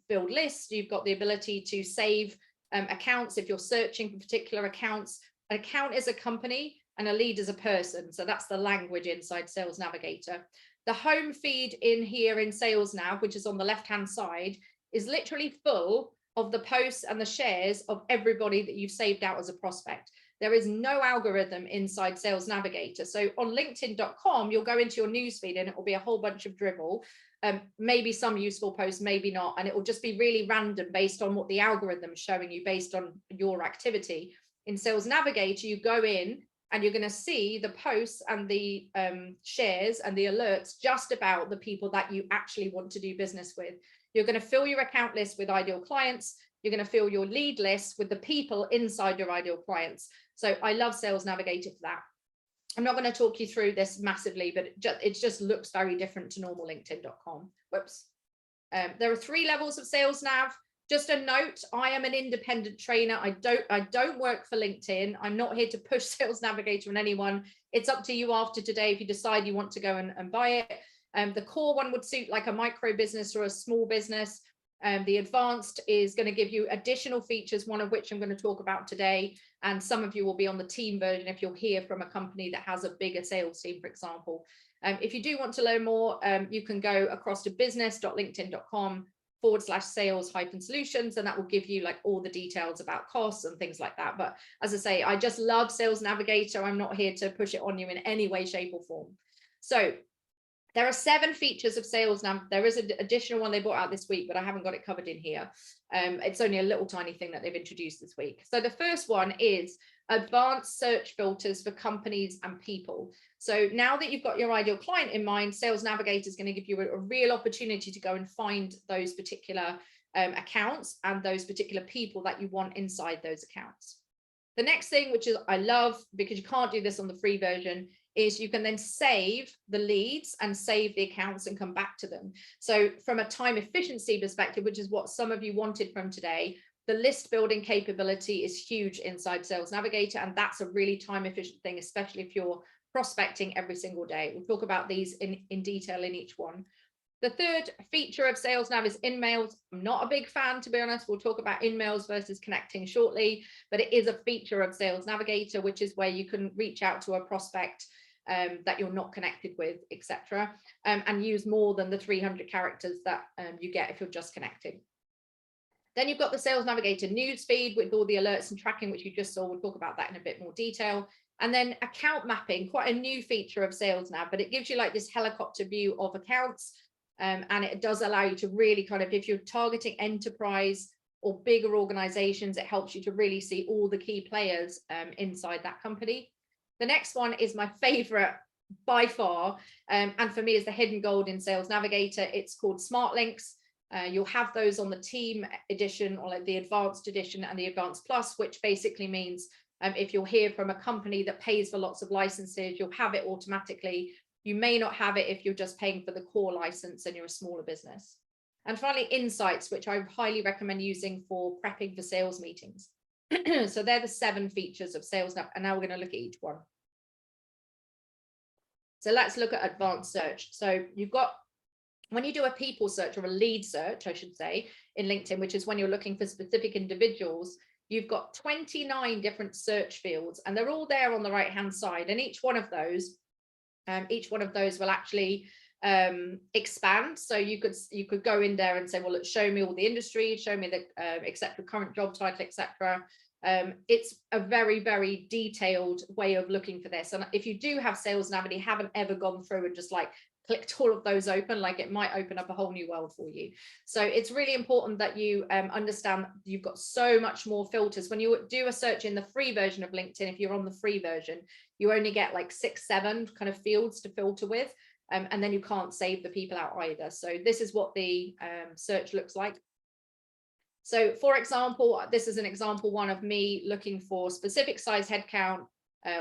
S1: build lists. You've got the ability to save accounts if you're searching for particular accounts. An account is a company and a lead is a person. So that's the language inside Sales Navigator. The home feed in here in Sales Nav, which is on the left-hand side, is literally full of the posts and the shares of everybody that you've saved out as a prospect. There is no algorithm inside Sales Navigator. So on LinkedIn.com, you'll go into your newsfeed and it will be a whole bunch of dribble, maybe some useful posts, maybe not. And it will just be really random based on what the algorithm is showing you based on your activity. In Sales Navigator, you go in and you're going to see the posts and the shares and the alerts just about the people that you actually want to do business with. You're going to fill your account list with ideal clients. you're going to fill your lead list with the people inside your ideal clients. So I love Sales Navigator for that. I'm not going to talk you through this massively, but it just looks very different to normal LinkedIn.com. Whoops. There are 3 levels of Sales Nav. Just a note, I am an independent trainer. I don't work for LinkedIn. I'm not here to push Sales Navigator on anyone. It's up to you after today if you decide you want to go and buy it. The core one would suit like a micro business or a small business. The advanced is going to give you additional features, one of which I'm going to talk about today. And some of you will be on the team version if you'll hear from a company that has a bigger sales team, for example. If you do want to learn more, you can go across to business.linkedin.com/sales-solutions, and that will give you like all the details about costs and things like that. But as I say, I just love Sales Navigator. I'm not here to push it on you in any way, shape or form. So there are 7 features of Sales Nav. There is an additional one they brought out this week, but I haven't got it covered in here. It's only a little tiny thing that they've introduced this week. So the first one is advanced search filters for companies and people. So now that you've got your ideal client in mind, Sales Navigator is going to give you a real opportunity to go and find those particular accounts and those particular people that you want inside those accounts. The next thing, which is I love, because you can't do this on the free version, is you can then save the leads and save the accounts and come back to them. So from a time efficiency perspective, which is what some of you wanted from today, the list building capability is huge inside Sales Navigator, and that's a really time efficient thing, especially if you're prospecting every single day. We'll talk about these in detail in each one. The third feature of Sales Nav is InMails. I'm not a big fan, to be honest. We'll talk about InMails versus connecting shortly, but it is a feature of Sales Navigator, which is where you can reach out to a prospect that you're not connected with, etc., and use more than the 300 characters that you get if you're just connected. Then you've got the Sales Navigator newsfeed with all the alerts and tracking, which you just saw. We'll talk about that in a bit more detail. And then account mapping, quite a new feature of Sales Nav, but it gives you like this helicopter view of accounts. And it does allow you to really kind of, if you're targeting enterprise or bigger organizations, it helps you to really see all the key players inside that company. The next one is my favorite by far, and for me is the hidden gold in Sales Navigator. It's called Smart Links. You'll have those on the team edition or like the advanced edition and the advanced plus, which basically means if you'll hear from a company that pays for lots of licenses, you'll have it automatically. You may not have it if you're just paying for the core license and you're a smaller business. And finally, insights, which I highly recommend using for prepping for sales meetings. So they're the 7 features of Sales Nav, and now we're going to look at each one. So let's look at advanced search. So you've got, when you do a people search or a lead search, I should say, in LinkedIn, which is when you're looking for specific individuals, you've got 29 different search fields, and they're all there on the right hand side. And each one of those will actually expand. So you could go in there and say, well, let's show me all the industry, show me the etc., current job title, etc. It's a very, very detailed way of looking for this. And if you do have Sales Nav and you haven't ever gone through and just like clicked all of those open, like it might open up a whole new world for you. So it's really important that you understand you've got so much more filters. When you do a search in the free version of LinkedIn, if you're on the free version, you only get like 6, 7 kind of fields to filter with. And then you can't save the people out either. So this is what the search looks like. So for example, this is an example one of me looking for specific size headcount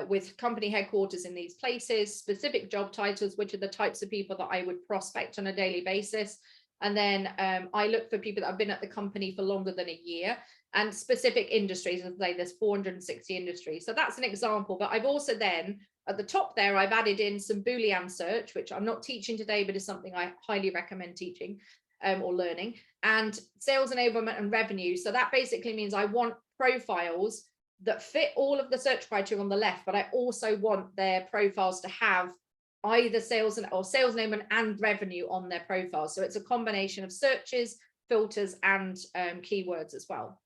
S1: with company headquarters in these places, specific job titles, which are the types of people that I would prospect on a daily basis. And then I look for people that have been at the company for longer than a year, and specific industries. As I say, there's 460 industries. So that's an example. But I've also then at the top there, I've added in some Boolean search, which I'm not teaching today, but is something I highly recommend teaching or learning, and sales enablement and revenue. So that basically means I want profiles that fit all of the search criteria on the left, but I also want their profiles to have either sales or sales enablement and revenue on their profiles. So it's a combination of searches, filters, and keywords as well.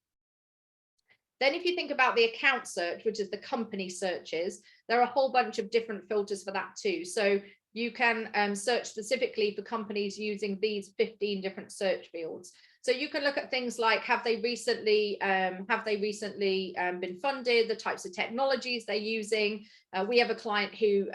S1: Then if you think about the account search, which is the company searches, there are a whole bunch of different filters for that too. So you can search specifically for companies using these 15 different search fields. So you can look at things like, have they recently been funded, the types of technologies they're using. We have a client who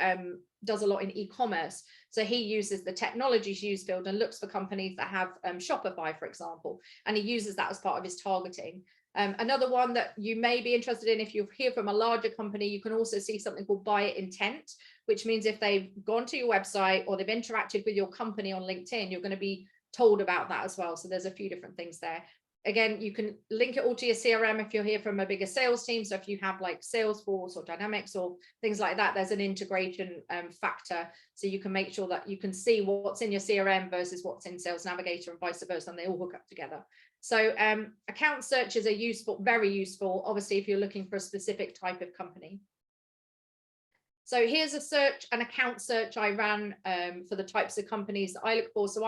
S1: does a lot in e-commerce. So he uses the technologies used field and looks for companies that have Shopify, for example, and he uses that as part of his targeting. Another one that you may be interested in, if you hear from a larger company, you can also see something called buyer intent, which means if they've gone to your website or they've interacted with your company on LinkedIn, you're going to be told about that as well. So there's a few different things there. Again, you can link it all to your CRM if you're here from a bigger sales team. So if you have like Salesforce or Dynamics or things like that, there's an integration factor. So you can make sure that you can see what's in your CRM versus what's in Sales Navigator and vice versa, and they all hook up together. So account searches are useful, very useful, obviously, if you're looking for a specific type of company. So here's a search, an account search I ran for the types of companies that I look for. So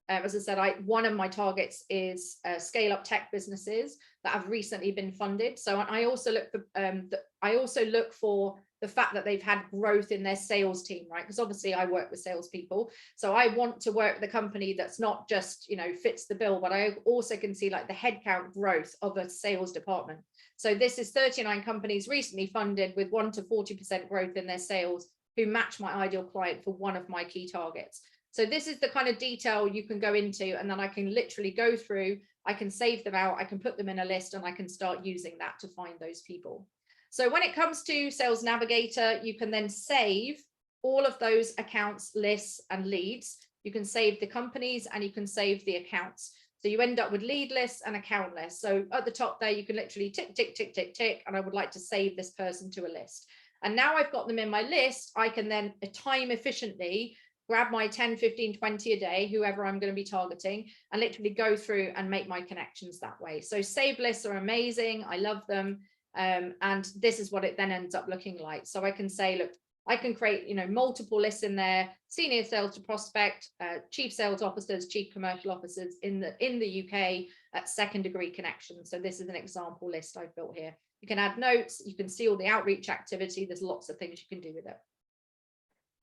S1: as I said, one of my targets is scale up tech businesses that have recently been funded. So I also look for the fact that they've had growth in their sales team, right? Because obviously I work with salespeople, so I want to work with a company that's not just, you know, fits the bill, but I also can see like the headcount growth of a sales department. So this is 39 companies recently funded with 1 to 40% growth in their sales, who match my ideal client for one of my key targets. So this is the kind of detail you can go into, and then I can literally go through, I can save them out, I can put them in a list, and I can start using that to find those people. So when it comes to Sales Navigator, you can then save all of those accounts, lists, and leads. You can save the companies and you can save the accounts. So you end up with lead lists and account lists. So at the top there, you can literally tick, tick, tick, tick, tick, and I would like to save this person to a list. And now I've got them in my list, I can then time efficiently grab my 10, 15, 20 a day, whoever I'm going to be targeting, and literally go through and make my connections that way. So save lists are amazing. I love them. And this is what it then ends up looking like. So I can say, look, I can create, you know, multiple lists in there, senior sales to prospect, chief sales officers, chief commercial officers in the UK at second degree connections. So this is an example list I've built here. You can add notes, you can see all the outreach activity. There's lots of things you can do with it.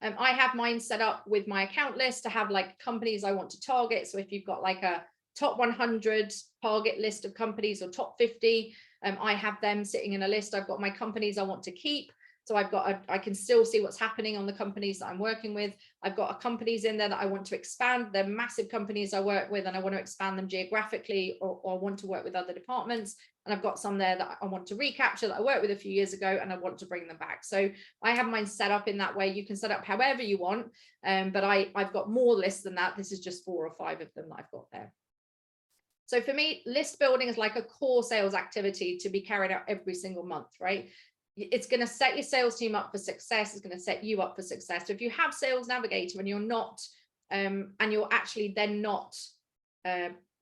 S1: I have mine set up with my account list to have like companies I want to target. So if you've got like a top 100 target list of companies or top 50, I have them sitting in a list. I've got my companies I want to keep. So I can still see what's happening on the companies that I'm working with. I've got companies in there that I want to expand. They're massive companies I work with and I want to expand them geographically, or want to work with other departments. And I've got some there that I want to recapture that I worked with a few years ago and I want to bring them back. So I have mine set up in that way. You can set up however you want, but I've got more lists than that. This is just 4 or 5 of them that I've got there. So for me, list building is like a core sales activity to be carried out every single month, right? It's going to set your sales team up for success. It's going to set you up for success. So if you have Sales Navigator and you're not, and you're actually then not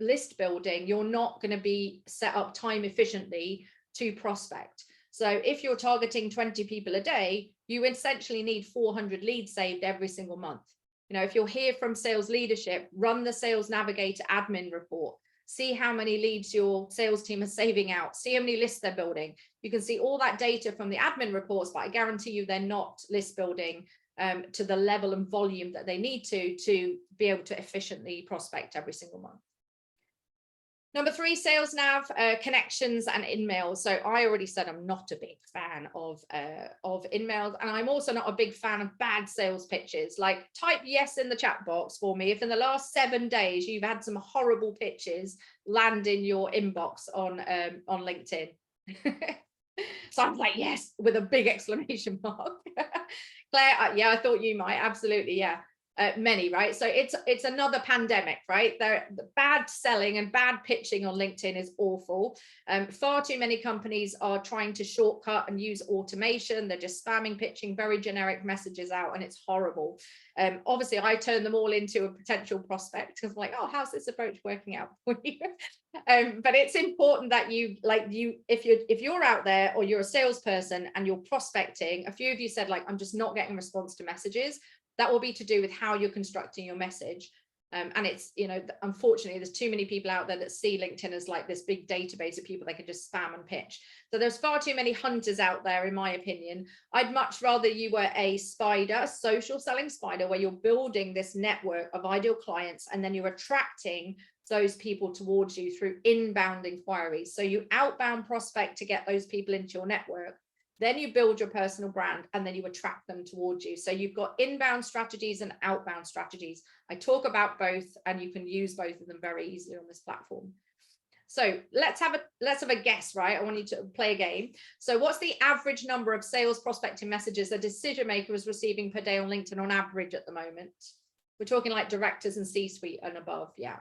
S1: list building, you're not going to be set up time efficiently to prospect. So if you're targeting 20 people a day, you essentially need 400 leads saved every single month. You know, if you're here from sales leadership, run the Sales Navigator admin report. See how many leads your sales team is saving out, see how many lists they're building. You can see all that data from the admin reports, but I guarantee you they're not list building to the level and volume that they need to be able to efficiently prospect every single month. Number 3, Sales Nav, connections and InMails. So I already said I'm not a big fan of InMails, and I'm also not a big fan of bad sales pitches. Like, type yes in the chat box for me if in the last 7 days you've had some horrible pitches land in your inbox on LinkedIn. So I'm like, yes, with a big exclamation mark. Claire, yeah, I thought you might. Absolutely, yeah. Many, right? So it's another pandemic, right? The bad selling and bad pitching on LinkedIn is awful. Far too many companies are trying to shortcut and use automation. They're just spamming, pitching very generic messages out, and it's horrible. Obviously, I turn them all into a potential prospect because I'm like, oh, how's this approach working out for you? But it's important that if you're out there or you're a salesperson and you're prospecting, a few of you said, like, I'm just not getting response to messages. That will be to do with how you're constructing your message. And it's, you know, unfortunately, there's too many people out there that see LinkedIn as like this big database of people they can just spam and pitch. So there's far too many hunters out there, in my opinion. I'd much rather you were a spider, a social selling spider, where you're building this network of ideal clients and then you're attracting those people towards you through inbound inquiries. So you outbound prospect to get those people into your network, then you build your personal brand, and then you attract them towards you. So you've got inbound strategies and outbound strategies. I talk about both, and you can use both of them very easily on this platform. So let's have a guess, right? I want you to play a game. So what's the average number of sales prospecting messages a decision maker is receiving per day on LinkedIn on average at the moment? We're talking like directors and C-suite and above. Yeah.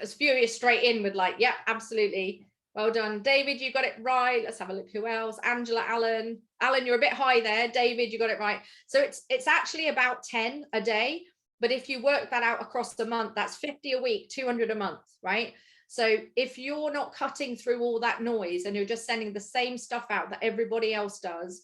S1: As Furious straight in with like, yeah, absolutely. Well done, David, you got it right. Let's have a look who else. Angela, Alan, you're a bit high there. David, you got it right. So it's actually about 10 a day, but if you work that out across the month, that's 50 a week, 200 a month, right? So if you're not cutting through all that noise and you're just sending the same stuff out that everybody else does,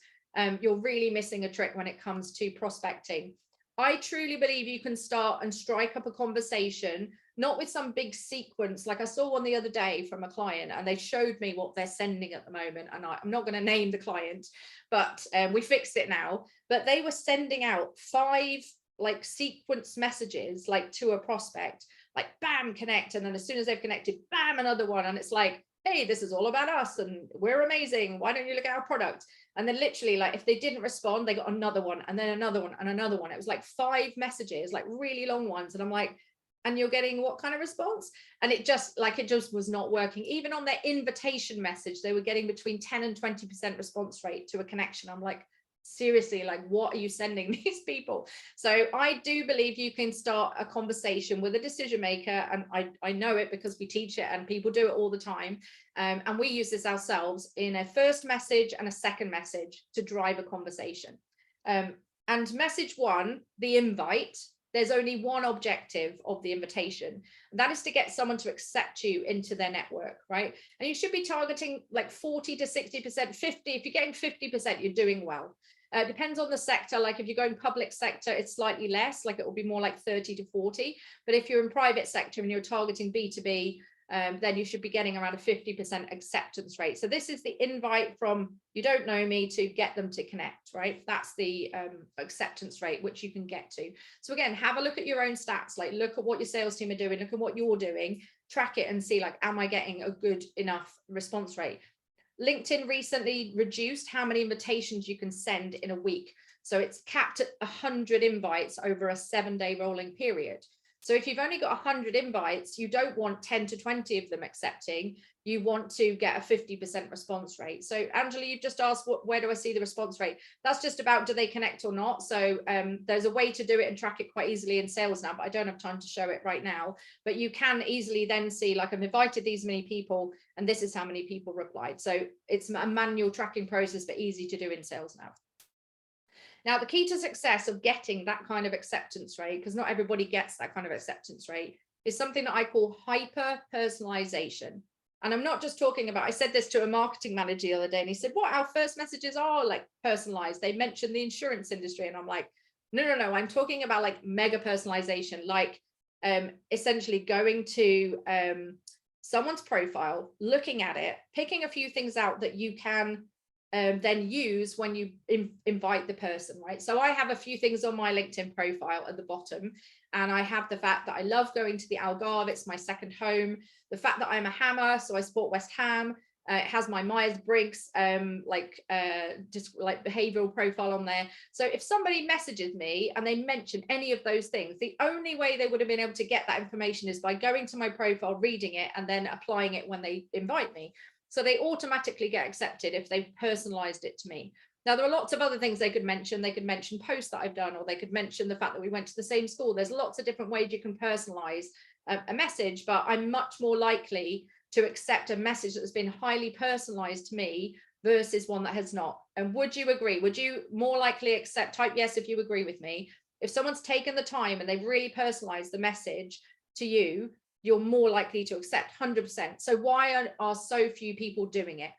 S1: you're really missing a trick when it comes to prospecting. I truly believe you can start and strike up a conversation, not with some big sequence. Like I saw one the other day from a client, and they showed me what they're sending at the moment. And I'm not going to name the client, but we fixed it now. But they were sending out 5 like sequence messages, like to a prospect, like bam, connect. And then as soon as they've connected, bam, another one. And it's like, hey, this is all about us and we're amazing. Why don't you look at our product? And then literally, like, if they didn't respond, they got another one, and then another one, and another one. It was like 5 messages, like really long ones. And I'm like, and you're getting what kind of response? And it just was not working. Even on their invitation message, they were getting between 10 and 20% response rate to a connection. I'm like, seriously, like, what are you sending these people? So I do believe you can start a conversation with a decision maker, and I know it because we teach it and people do it all the time, and we use this ourselves in a first message and a second message to drive a conversation. And message 1, the invite, there's only one objective of the invitation, and that is to get someone to accept you into their network, right? And you should be targeting like 40 to 60%, 50. If you're getting 50%, you're doing well. Depends on the sector. Like if you're going public sector, it's slightly less, like it will be more like 30 to 40. But if you're in private sector and you're targeting B2B, then you should be getting around a 50% acceptance rate. So this is the invite from you don't know me to get them to connect, right? That's the acceptance rate, which you can get to. So again, have a look at your own stats, like look at what your sales team are doing, look at what you're doing, track it and see like, am I getting a good enough response rate? LinkedIn recently reduced how many invitations you can send in a week. So it's capped at 100 invites over a 7-day rolling period. So if you've only got 100 invites, you don't want 10 to 20 of them accepting. You want to get a 50% response rate. So Angela, you've just asked, where do I see the response rate? That's just about, do they connect or not? So there's a way to do it and track it quite easily in Sales Nav, but I don't have time to show it right now. But you can easily then see, like, I've invited these many people and this is how many people replied. So it's a manual tracking process, but easy to do in Sales Nav. Now, the key to success of getting that kind of acceptance rate, because not everybody gets that kind of acceptance rate, is something that I call hyper personalization. And I'm not just talking about, I said this to a marketing manager the other day, and he said, what, our first messages are like personalized. They mentioned the insurance industry. And I'm like, no, I'm talking about like mega personalization, like essentially going to someone's profile, looking at it, picking a few things out that you can then use when you invite the person, right? So I have a few things on my LinkedIn profile at the bottom, and I have the fact that I love going to the Algarve, it's my second home, the fact that I'm a Hammer, so I support West Ham, it has my Myers-Briggs just like behavioral profile on there. So if somebody messages me and they mention any of those things, the only way they would have been able to get that information is by going to my profile, reading it, and then applying it when they invite me. So they automatically get accepted if they've personalized it to me. Now, there are lots of other things they could mention. They could mention posts that I've done, or they could mention the fact that we went to the same school. There's lots of different ways you can personalize a message, but I'm much more likely to accept a message that has been highly personalized to me versus one that has not. And would you agree? Would you more likely accept, type yes if you agree with me, if someone's taken the time and they've really personalized the message to you, you're more likely to accept 100%. So why are so few people doing it?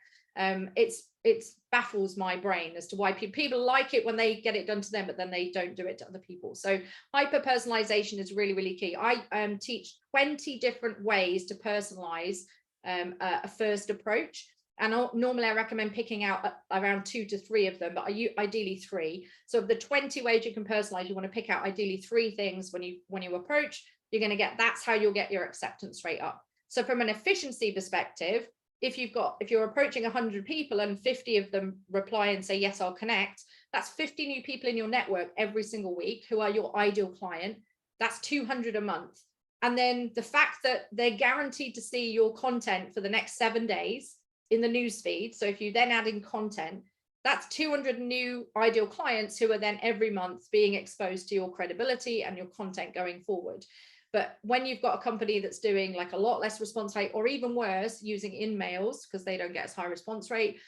S1: It baffles my brain as to why people like it when they get it done to them, but then they don't do it to other people. So hyper personalization is really, really key. I teach 20 different ways to personalize a first approach. And normally I recommend picking out around 2 to 3 of them, but ideally 3. So of the 20 ways you can personalize, you want to pick out ideally 3 things when you approach. you're going to get, that's how you'll get your acceptance rate up. So from an efficiency perspective, if you're approaching 100 people and 50 of them reply and say, yes, I'll connect, that's 50 new people in your network every single week who are your ideal client. That's 200 a month. And then the fact that they're guaranteed to see your content for the next 7 days in the newsfeed. So if you then add in content, that's 200 new ideal clients who are then every month being exposed to your credibility and your content going forward. But when you've got a company that's doing like a lot less response rate, or even worse, using in-mails because they don't get as high response rate,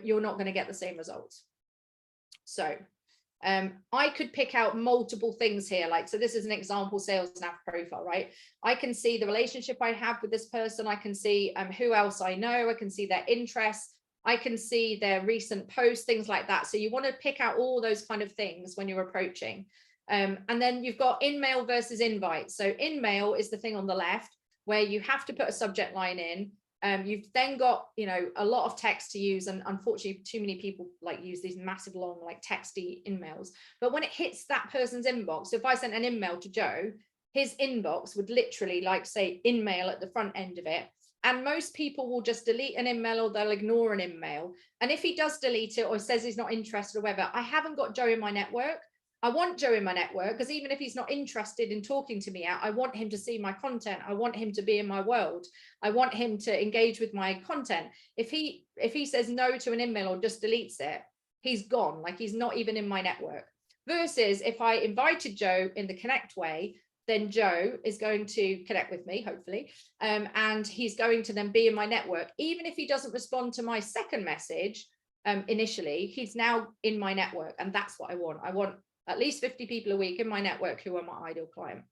S1: you're not going to get the same results. So I could pick out multiple things here. Like, so this is an example Sales Nav profile, right? I can see the relationship I have with this person. I can see who else I know. I can see their interests. I can see their recent posts, things like that. So you want to pick out all those kind of things when you're approaching. And then you've got in-mail versus invite. So in-mail is the thing on the left where you have to put a subject line in. You've then got, you know, a lot of text to use, and unfortunately too many people like use these massive long like texty in-mails. But when it hits that person's inbox, so if I sent an in-mail to Joe, his inbox would literally like say in-mail at the front end of it. And most people will just delete an in-mail or they'll ignore an in-mail. And if he does delete it or says he's not interested or whatever, I haven't got Joe in my network. I want Joe in my network because even if he's not interested in talking to me, I want him to see my content. I want him to be in my world. I want him to engage with my content. If he says no to an email or just deletes it, he's gone. Like, he's not even in my network. Versus if I invited Joe in the connect way, then Joe is going to connect with me, hopefully, and he's going to then be in my network. Even if he doesn't respond to my second message initially, he's now in my network, and that's what I want. I want at least 50 people a week in my network who are my ideal client.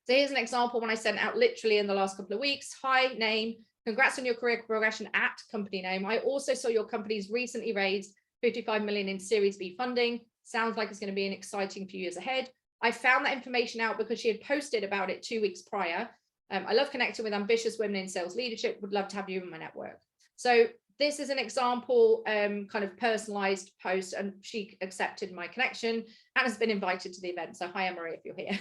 S1: So here's an example when I sent out literally in the last couple of weeks. Hi, name, congrats on your career progression at company name. I also saw your company's recently raised 55 million in Series B funding. Sounds like it's going to be an exciting few years ahead. I found that information out because she had posted about it 2 weeks prior. I love connecting with ambitious women in sales leadership. Would love to have you in my network. So this is an example kind of personalized post, and she accepted my connection and has been invited to the event. So hi, Emery, if you're here.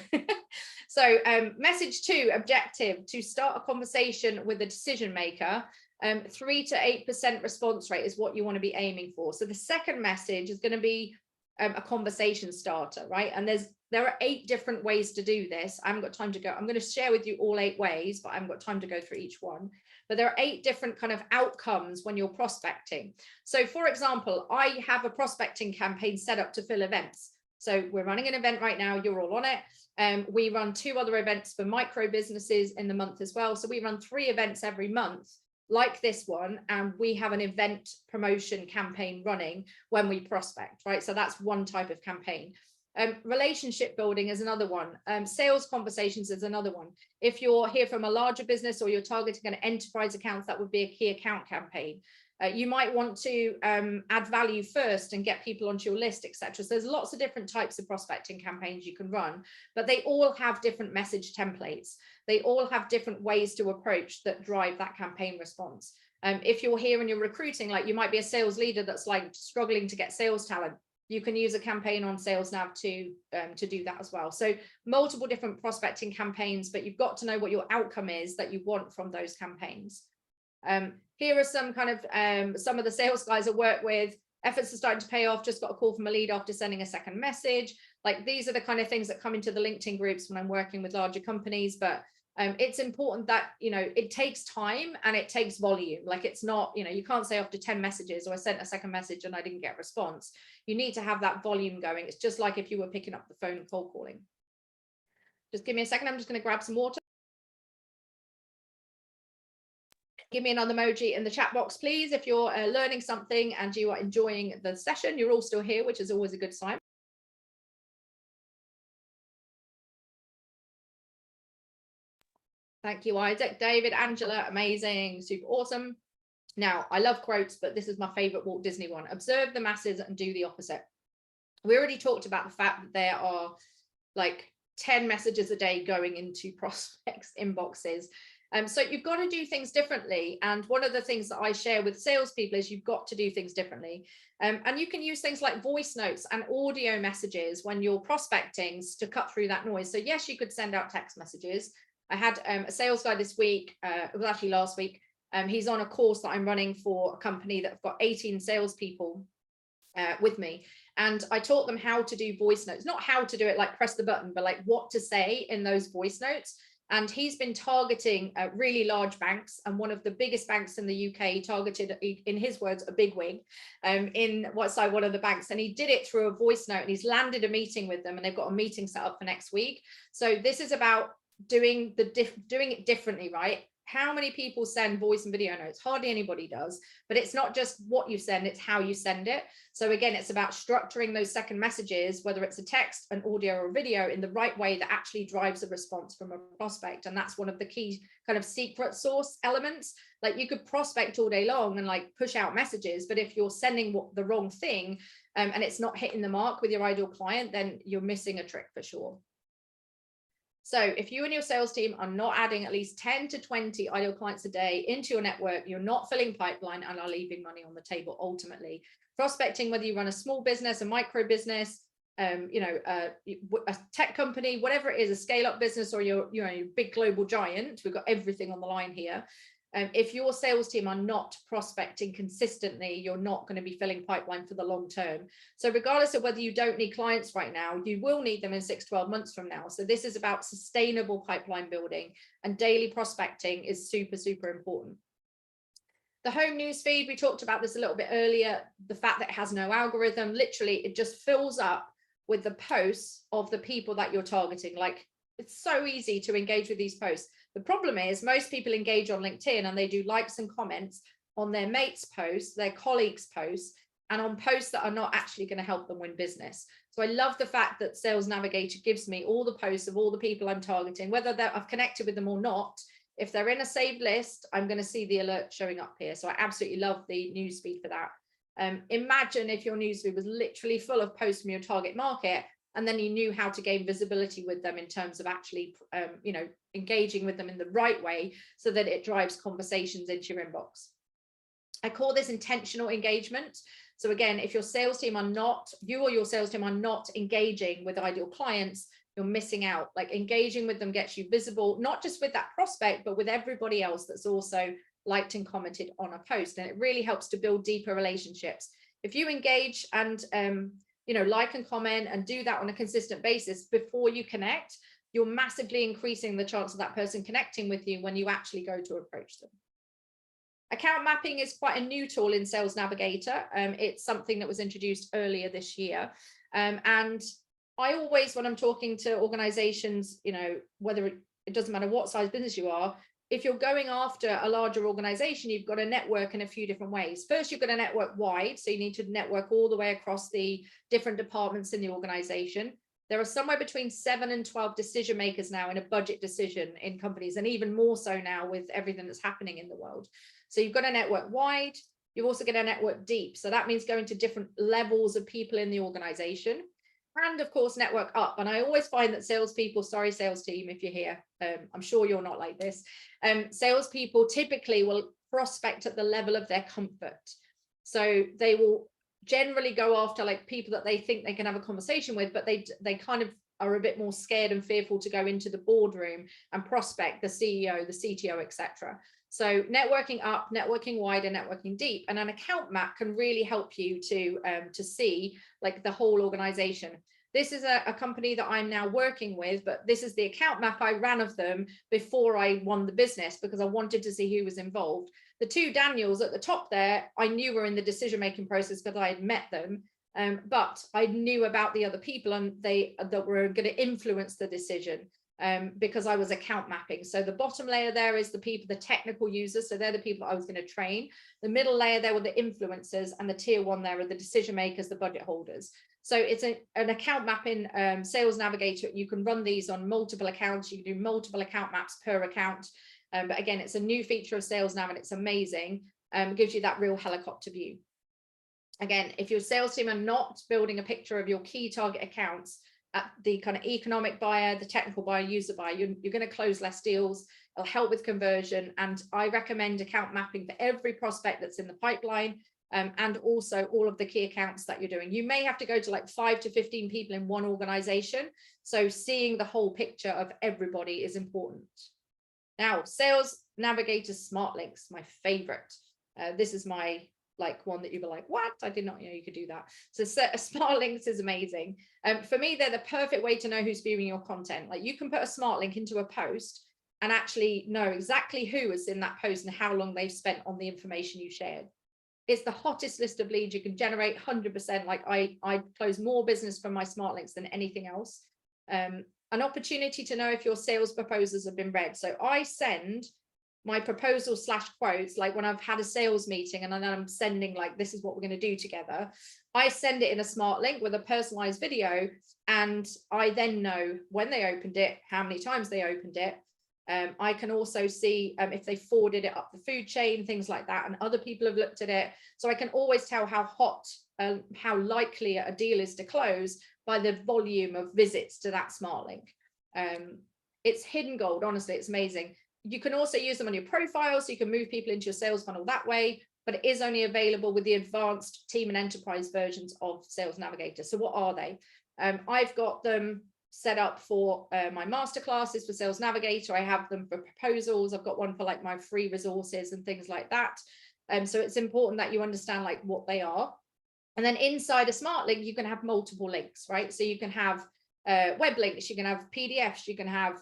S1: So message 2, objective, to start a conversation with a decision maker. 3 to 8% response rate is what you want to be aiming for. So the second message is going to be a conversation starter, right? And there are 8 different ways to do this. I haven't got time to go. I'm going to share with you all 8 ways, but I haven't got time to go through each one. But there are 8 different kind of outcomes when you're prospecting. So for example, I have a prospecting campaign set up to fill events. So we're running an event right now. You're all on it. We run 2 other events for micro businesses in the month as well. So we run 3 events every month like this one, and we have an event promotion campaign running when we prospect, right? So that's one type of campaign. Relationship building is another one. Sales conversations is another one. If you're here from a larger business or you're targeting an enterprise accounts, that would be a key account campaign. You might want to add value first and get people onto your list, etc. So there's lots of different types of prospecting campaigns you can run, but they all have different message templates. They all have different ways to approach that drive that campaign response. If you're here and you're recruiting, like you might be a sales leader that's like struggling to get sales talent, you can use a campaign on Sales Nav to do that as well. So multiple different prospecting campaigns, but you've got to know what your outcome is that you want from those campaigns. Here are some kind of some of the sales guys I work with. Efforts are starting to pay off. Just got a call from a lead after sending a second message. Like, these are the kind of things that come into the LinkedIn groups when I'm working with larger companies. But it's important that, you know, it takes time and it takes volume. Like, it's not, you know, you can't say after 10 messages, or I sent a second message and I didn't get a response. You need to have that volume going. It's just like if you were picking up the phone and cold calling. Just give me a second. I'm just going to grab some water. Give me another emoji in the chat box, please, if you're learning something and you are enjoying the session. You're all still here, which is always a good sign. Thank you, Isaac, David, Angela, amazing, super awesome. Now, I love quotes, but this is my favorite Walt Disney one. Observe the masses and do the opposite. We already talked about the fact that there are like 10 messages a day going into prospects' inboxes. So you've got to do things differently. And one of the things that I share with salespeople is you've got to do things differently. And you can use things like voice notes and audio messages when you're prospecting to cut through that noise. So yes, you could send out text messages. I had a sales guy this week, it was actually last week. He's on a course that I'm running for a company that have got 18 salespeople with me. And I taught them how to do voice notes, not how to do it like press the button, but like what to say in those voice notes. And he's been targeting really large banks, and one of the biggest banks in the UK targeted, in his words, a bigwig in one of the banks. And he did it through a voice note, and he's landed a meeting with them, and they've got a meeting set up for next week. So this is about doing it differently, right? How many people send voice and video notes? Hardly anybody does, but it's not just what you send, it's how you send it. So again, it's about structuring those second messages, whether it's a text, an audio, or a video, in the right way that actually drives a response from a prospect. And that's one of the key kind of secret sauce elements. Like you could prospect all day long and like push out messages, but if you're sending the wrong thing and it's not hitting the mark with your ideal client, then you're missing a trick for sure. So if you and your sales team are not adding at least 10 to 20 ideal clients a day into your network, you're not filling pipeline and are leaving money on the table ultimately. Prospecting, whether you run a small business, a micro business, a tech company, whatever it is, a scale up business, or your big global giant, we've got everything on the line here. If your sales team are not prospecting consistently, you're not going to be filling pipeline for the long term. So regardless of whether you don't need clients right now, you will need them in 6-12 months from now. So this is about sustainable pipeline building, and daily prospecting is super, super important. The home news feed, we talked about this a little bit earlier, the fact that it has no algorithm, literally it just fills up with the posts of the people that you're targeting. Like it's so easy to engage with these posts. The problem is most people engage on LinkedIn and they do likes and comments on their mates' posts, their colleagues' posts, and on posts that are not actually going to help them win business. So I love the fact that Sales Navigator gives me all the posts of all the people I'm targeting, whether I've connected with them or not. If they're in a saved list, I'm going to see the alert showing up here. So I absolutely love the newsfeed for that. Imagine if your newsfeed was literally full of posts from your target market, and then you knew how to gain visibility with them in terms of actually, engaging with them in the right way so that it drives conversations into your inbox. I call this intentional engagement. So again, if your sales team are not, you or your sales team are not engaging with ideal clients, you're missing out. Like engaging with them gets you visible, not just with that prospect, but with everybody else that's also liked and commented on a post. And it really helps to build deeper relationships. If you engage and, like and comment and do that on a consistent basis before you connect, you're massively increasing the chance of that person connecting with you when you actually go to approach them. Account mapping is quite a new tool in Sales Navigator. It's something that was introduced earlier this year. And I always, when I'm talking to organizations, whether it doesn't matter what size business you are, if you're going after a larger organization, you've got to network in a few different ways. First, you've got to network wide. So you need to network all the way across the different departments in the organization. There are somewhere between 7 and 12 decision makers now in a budget decision in companies, and even more so now with everything that's happening in the world. So you've got to network wide. You're also going to network deep. So that means going to different levels of people in the organization. And of course, network up. And I always find that salespeople, sorry, sales team, if you're here, I'm sure you're not like this. Salespeople typically will prospect at the level of their comfort. So they will generally go after like people that they think they can have a conversation with, but they kind of are a bit more scared and fearful to go into the boardroom and prospect the CEO, the CTO, etc. So networking up, networking wide, and networking deep. And an account map can really help you to see like the whole organization. This is a company that I'm now working with, but this is the account map I ran of them before I won the business because I wanted to see who was involved. The two Daniels at the top there, I knew were in the decision-making process because I had met them, but I knew about the other people and that were going to influence the decision. Because I was account mapping. So the bottom layer there is the people, the technical users. So they're the people I was going to train. The middle layer there were the influencers, and the tier 1 there are the decision makers, the budget holders. So it's an account mapping Sales Navigator. You can run these on multiple accounts. You can do multiple account maps per account. But again, it's a new feature of Sales Nav and it's amazing. It gives you that real helicopter view. Again, if your sales team are not building a picture of your key target accounts, at the kind of economic buyer, the technical buyer, user buyer, you're going to close less deals. It'll help with conversion. And I recommend account mapping for every prospect that's in the pipeline, and also all of the key accounts that you're doing. You may have to go to like 5 to 15 people in one organization. So seeing the whole picture of everybody is important. Now, Sales Navigator Smart Links, my favorite. This is my one that you'd be like, what? I did not know you could do that. So Smart Links is amazing. For me, they're the perfect way to know who's viewing your content. Like, you can put a smart link into a post and actually know exactly who is in that post and how long they've spent on the information you shared. It's the hottest list of leads you can generate, 100%. Like, I close more business from my smart links than anything else. An opportunity to know if your sales proposals have been read. So I send my proposal / quotes, like when I've had a sales meeting and then I'm sending like, this is what we're going to do together. I send it in a smart link with a personalized video, and I then know when they opened it, how many times they opened it. I can also see if they forwarded it up the food chain, things like that, and other people have looked at it. So I can always tell how hot, how likely a deal is to close by the volume of visits to that smart link. It's hidden gold, honestly, it's amazing. You can also use them on your profile, so you can move people into your sales funnel that way, but it is only available with the advanced team and enterprise versions of Sales Navigator. So what are they? I've got them set up for my masterclasses for Sales Navigator. I have them for proposals. I've got one for like my free resources and things like that. So it's important that you understand like what they are. And then inside a smart link, you can have multiple links, right? So you can have web links, you can have PDFs, you can have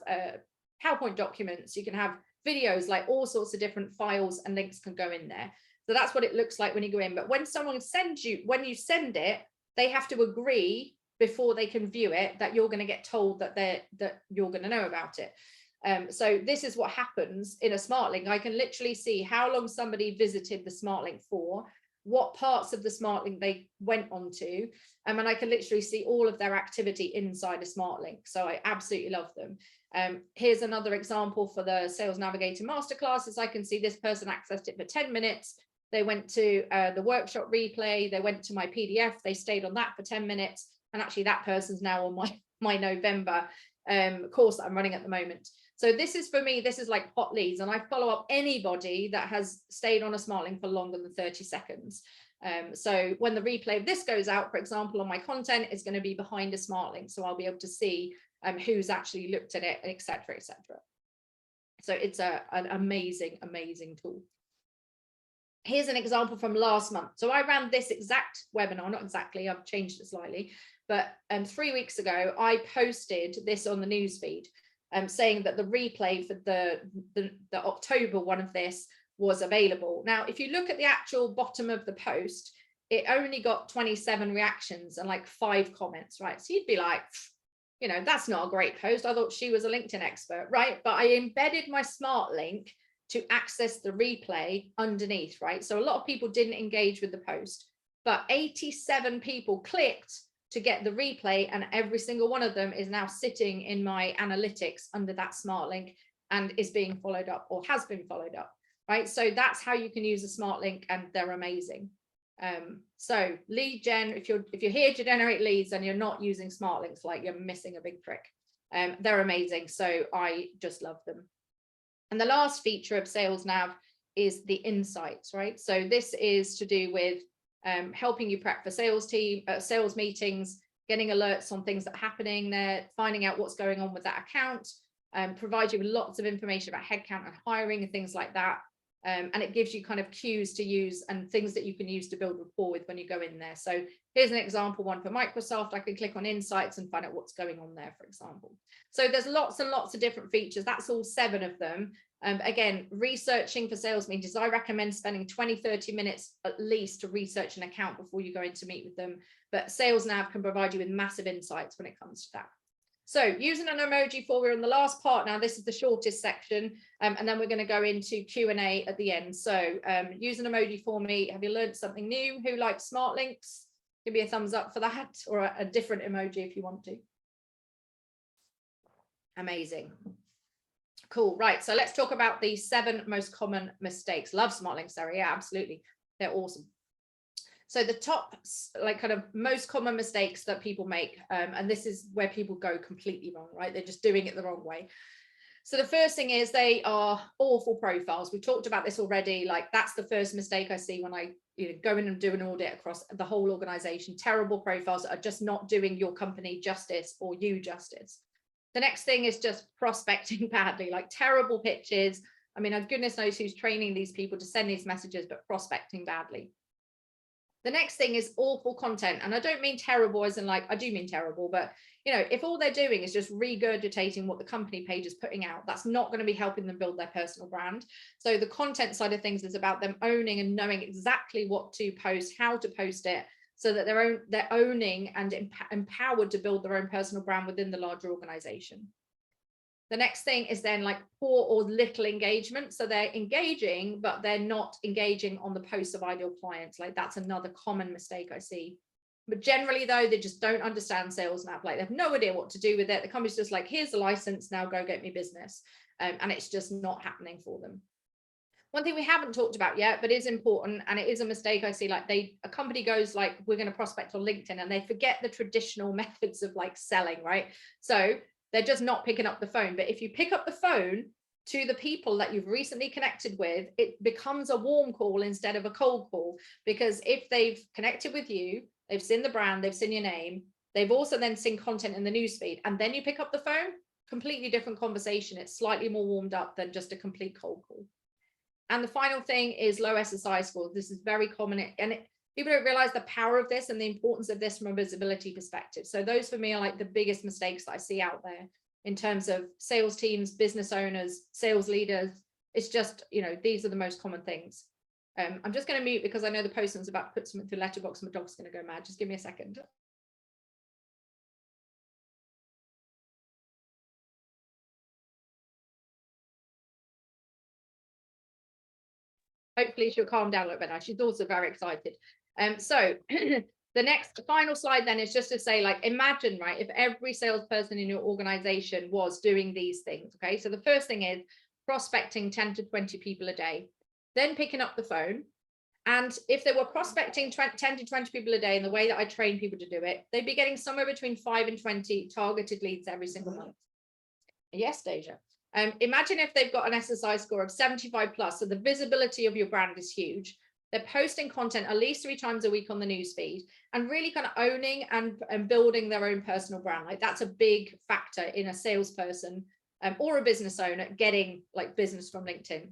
S1: PowerPoint documents, you can have videos, like all sorts of different files and links can go in there. So that's what it looks like when you go in. But when someone sends you, when you send it, they have to agree before they can view it that you're going to get told that you're going to know about it. So this is what happens in a smart link. I can literally see how long somebody visited the smart link for, what parts of the smart link they went onto, and I can literally see all of their activity inside a smart link. So I absolutely love them. Here's another example for the Sales Navigator Masterclasses. I can see this person accessed it for 10 minutes. They went to the workshop replay. They went to my PDF. They stayed on that for 10 minutes. And actually that person's now on my November course that I'm running at the moment. So this is, for me, this is like hot leads, and I follow up anybody that has stayed on a smart link for longer than 30 seconds. So when the replay of this goes out, for example, on my content, is going to be behind a smart link. So I'll be able to see who's actually looked at it, etc., etc. So it's an amazing, amazing tool. Here's an example from last month. So I ran this exact webinar, not exactly, I've changed it slightly, but 3 weeks ago, I posted this on the newsfeed, saying that the replay for the October one of this was available. Now, if you look at the actual bottom of the post, it only got 27 reactions and like 5 comments, right? So you'd be like, you know, that's not a great post. I thought she was a LinkedIn expert, right? But I embedded my smart link to access the replay underneath, right? So a lot of people didn't engage with the post, but 87 people clicked to get the replay, and every single one of them is now sitting in my analytics under that smart link and is being followed up or has been followed up, right? So that's how you can use a smart link, and they're amazing. So lead gen, if you're here to generate leads and you're not using smart links, like, you're missing a big trick. They're amazing, so I just love them. And the last feature of Sales Nav is the insights, right? So this is to do with helping you prep for sales meetings, getting alerts on things that are happening there, finding out what's going on with that account, provide you with lots of information about headcount and hiring and things like that. And it gives you kind of cues to use and things that you can use to build rapport with when you go in there. So here's an example one for Microsoft. I can click on insights and find out what's going on there, for example. So there's lots and lots of different features. That's all 7 of them. Again, researching for sales meetings, I recommend spending 20-30 minutes at least to research an account before you go in to meet with them. But Sales Nav can provide you with massive insights when it comes to that. So using an emoji for, we're in the last part now. This is the shortest section, and then we're going to go into Q&A at the end. So use an emoji for me. Have you learned something new? Who likes smart links? Give me a thumbs up for that, or a different emoji if you want to. Amazing. Cool. Right. So let's talk about the 7 most common mistakes. Love smart links, Sarah. Yeah, absolutely. They're awesome. So the top, like kind of most common mistakes that people make, and this is where people go completely wrong, right? They're just doing it the wrong way. So the first thing is they are awful profiles. We've talked about this already. Like that's the first mistake I see when I go in and do an audit across the whole organization. Terrible profiles that are just not doing your company justice or you justice. The next thing is just prospecting badly, like terrible pitches. I mean, goodness knows who's training these people to send these messages, but prospecting badly. The next thing is awful content. And I don't mean terrible as in like, I do mean terrible, but if all they're doing is just regurgitating what the company page is putting out, that's not going to be helping them build their personal brand. So the content side of things is about them owning and knowing exactly what to post, how to post it, so that they're owning and empowered to build their own personal brand within the larger organization. The next thing is then like poor or little engagement. So they're engaging, but they're not engaging on the posts of ideal clients. Like that's another common mistake I see. But generally though, they just don't understand Sales Nav. Like they have no idea what to do with it. The company's just like, here's the license, now go get me business. And it's just not happening for them. One thing we haven't talked about yet, but is important, and it is a mistake I see, like a company goes like, we're going to prospect on LinkedIn, and they forget the traditional methods of like selling, right? So they're just not picking up the phone. But if you pick up the phone to the people that you've recently connected with, it becomes a warm call instead of a cold call. Because if they've connected with you, they've seen the brand, they've seen your name, they've also then seen content in the newsfeed, and then you pick up the phone, completely different conversation. It's slightly more warmed up than just a complete cold call. And the final thing is low SSI scores. This is very common, and people don't realize the power of this and the importance of this from a visibility perspective. So those for me are like the biggest mistakes that I see out there in terms of sales teams, business owners, sales leaders. It's just, these are the most common things. I'm just going to mute because I know the postman's about to put something through letterbox and my dog's going to go mad. Just give me a second. Hopefully she'll calm down a little bit now. She's also very excited. So the next final slide then is just to say, like, imagine, right, if every salesperson in your organization was doing these things. Okay, so the first thing is prospecting 10 to 20 people a day, then picking up the phone. And if they were prospecting 10 to 20 people a day in the way that I train people to do it, they'd be getting somewhere between 5 and 20 targeted leads every single month. Yes, Deja. Imagine if they've got an SSI score of 75 plus, so the visibility of your brand is huge. They're posting content at least 3 times a week on the newsfeed and really kind of owning and building their own personal brand. Like that's a big factor in a salesperson or a business owner getting like business from LinkedIn.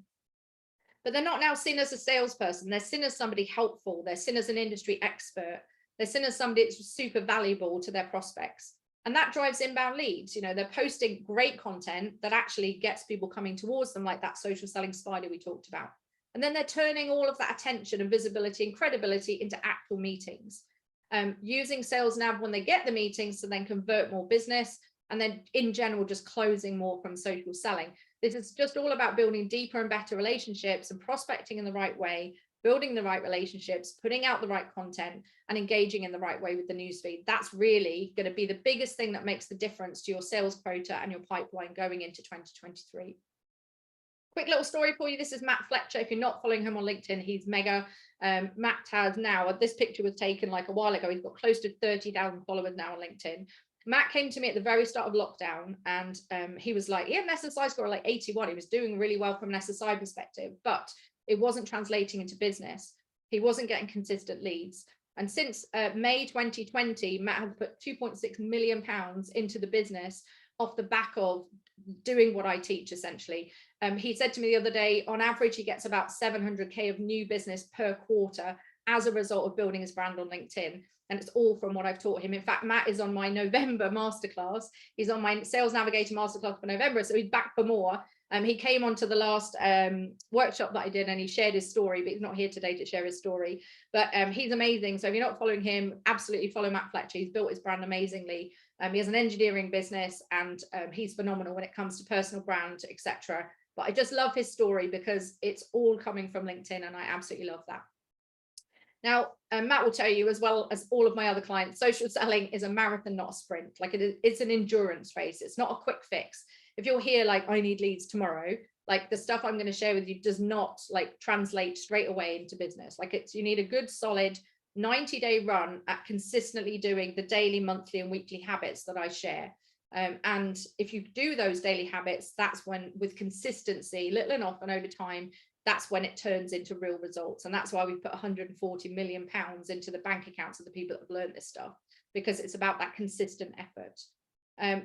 S1: But they're not now seen as a salesperson. They're seen as somebody helpful. They're seen as an industry expert. They're seen as somebody that's super valuable to their prospects. And that drives inbound leads. They're posting great content that actually gets people coming towards them, like that social selling spider we talked about. And then they're turning all of that attention and visibility and credibility into actual meetings, using Sales Nav when they get the meetings to then convert more business, and then in general, just closing more from social selling. This is just all about building deeper and better relationships and prospecting in the right way, building the right relationships, putting out the right content, and engaging in the right way with the newsfeed. That's really going to be the biggest thing that makes the difference to your sales quota and your pipeline going into 2023. Quick little story for you. This is Matt Fletcher. If you're not following him on LinkedIn, he's mega. Matt has now, this picture was taken like a while ago. He's got close to 30,000 followers now on LinkedIn. Matt came to me at the very start of lockdown, and he was like, he had an SSI score of like 81. He was doing really well from an SSI perspective, but it wasn't translating into business. He wasn't getting consistent leads. And since May 2020, Matt has put 2.6 million pounds into the business off the back of doing what I teach, essentially. He said to me the other day, on average, he gets about 700K of new business per quarter as a result of building his brand on LinkedIn. And it's all from what I've taught him. In fact, Matt is on my November masterclass. He's on my Sales Navigator masterclass for November. So he's back for more. He came onto the last workshop that I did, and he shared his story, but he's not here today to share his story. But he's amazing. So if you're not following him, absolutely follow Matt Fletcher. He's built his brand amazingly. He has an engineering business, and he's phenomenal when it comes to personal brand, etc. But I just love his story because it's all coming from LinkedIn, and I absolutely love that. Now, Matt will tell you, as well as all of my other clients, social selling is a marathon, not a sprint. Like it's an endurance race. It's not a quick fix. If you're here like, I need leads tomorrow, like the stuff I'm going to share with you does not like translate straight away into business. Like you need a good solid 90-day run at consistently doing the daily, monthly and weekly habits that I share. And if you do those daily habits, that's when, with consistency, little and often over time, that's when it turns into real results. And that's why we put 140 million pounds into the bank accounts of the people that have learned this stuff, because it's about that consistent effort.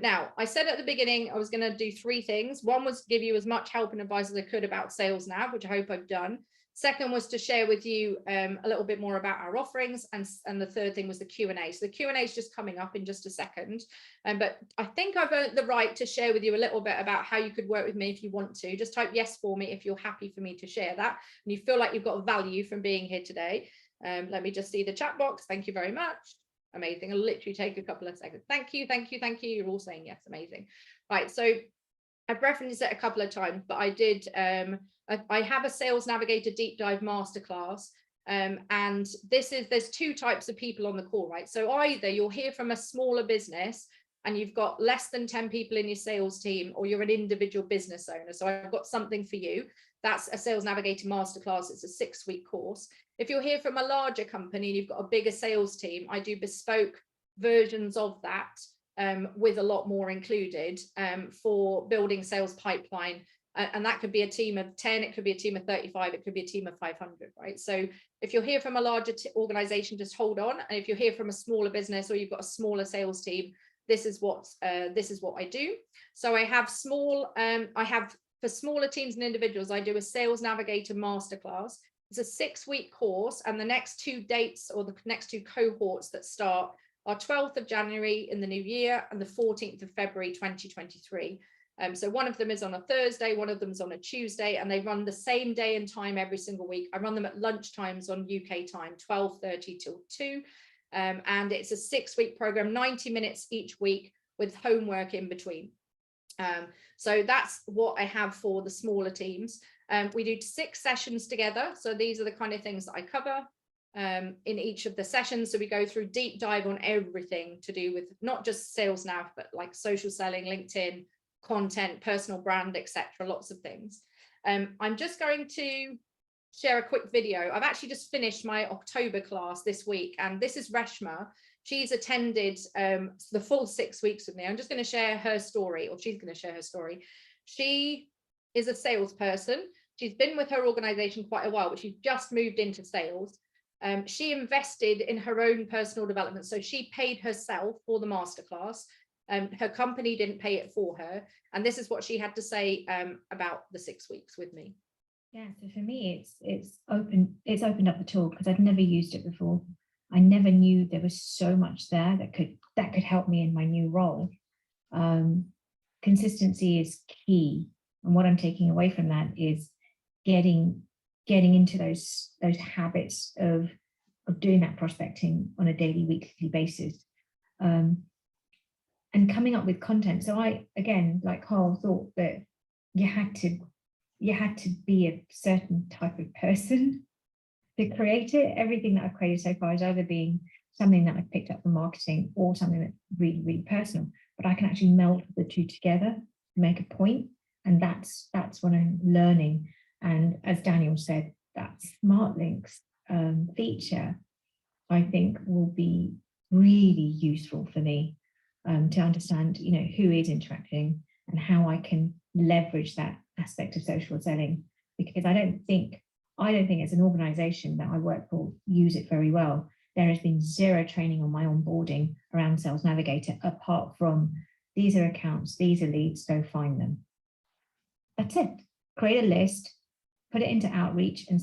S1: Now, I said at the beginning I was going to do 3 things. One was give you as much help and advice as I could about Sales Nav, which I hope I've done. Second was to share with you a little bit more about our offerings, and the third thing was the Q&A. So the Q&A is just coming up in just a second, but I think I've earned the right to share with you a little bit about how you could work with me if you want to. Just type yes for me if you're happy for me to share that and you feel like you've got value from being here today. Let me just see the chat box. Thank you very much. Amazing. I'll literally take a couple of seconds. Thank you, thank you, thank you. You're all saying yes. Amazing. Right, so I've referenced it a couple of times, but I did I have a Sales Navigator deep dive masterclass, and there's 2 types of people on the call, right? So either you'll hear from a smaller business and you've got less than 10 people in your sales team, or you're an individual business owner. So I've got something for you. That's a Sales Navigator masterclass. It's a 6-week course. If you're here from a larger company and you've got a bigger sales team, I do bespoke versions of that, with a lot more included, for building sales pipeline. And that could be a team of 10, it could be a team of 35, it could be a team of 500, right? So if you're here from a larger organization, just hold on. And if you're here from a smaller business, or you've got a smaller sales team, this is what I do. So I have for smaller teams and individuals, I do a Sales Navigator masterclass. It's a 6-week course, and the next 2 dates, or the next 2 cohorts that start, are 12th of January in the new year and the 14th of February 2023. So one of them is on a Thursday, one of them is on a Tuesday, and they run the same day and time every single week. I run them at lunch times on UK time, 12:30 till 2. And it's a 6-week program, 90 minutes each week with homework in between. So that's what I have for the smaller teams. We do 6 sessions together. So these are the kind of things that I cover in each of the sessions. So we go through deep dive on everything to do with not just Sales Nav, but like social selling, LinkedIn, content, personal brand, etc. Lots of things. I'm just going to share a quick video. I've actually just finished my October class this week, and this is Reshma. She's attended the full 6 weeks with me. I'm just going to share her story, or she's going to share her story. She is a salesperson. She's been with her organization quite a while, but she's just moved into sales. She invested in her own personal development. So she paid herself for the masterclass. Her company didn't pay it for her. And this is what she had to say about the 6 weeks with me.
S2: Yeah, so for me, it's opened up the tool, because I've never used it before. I never knew there was so much there that could help me in my new role. Consistency is key, and what I'm taking away from that is getting into those habits of doing that prospecting on a daily, weekly basis, and coming up with content. So I, again, like Carl, thought that you had to be a certain type of person to create it. Everything that I've created so far is either being something that I've picked up from marketing or something that's really, really personal, but I can actually meld the 2 together to make a point. And that's what I'm learning. And as Daniel said, that smart links feature, I think, will be really useful for me to understand, who is interacting and how I can leverage that aspect of social selling, because I don't think as an organization that I work for use it very well. There has been 0 training on my onboarding around Sales Navigator, apart from these are accounts, these are leads, go find them. That's it. Create a list, put it into outreach, and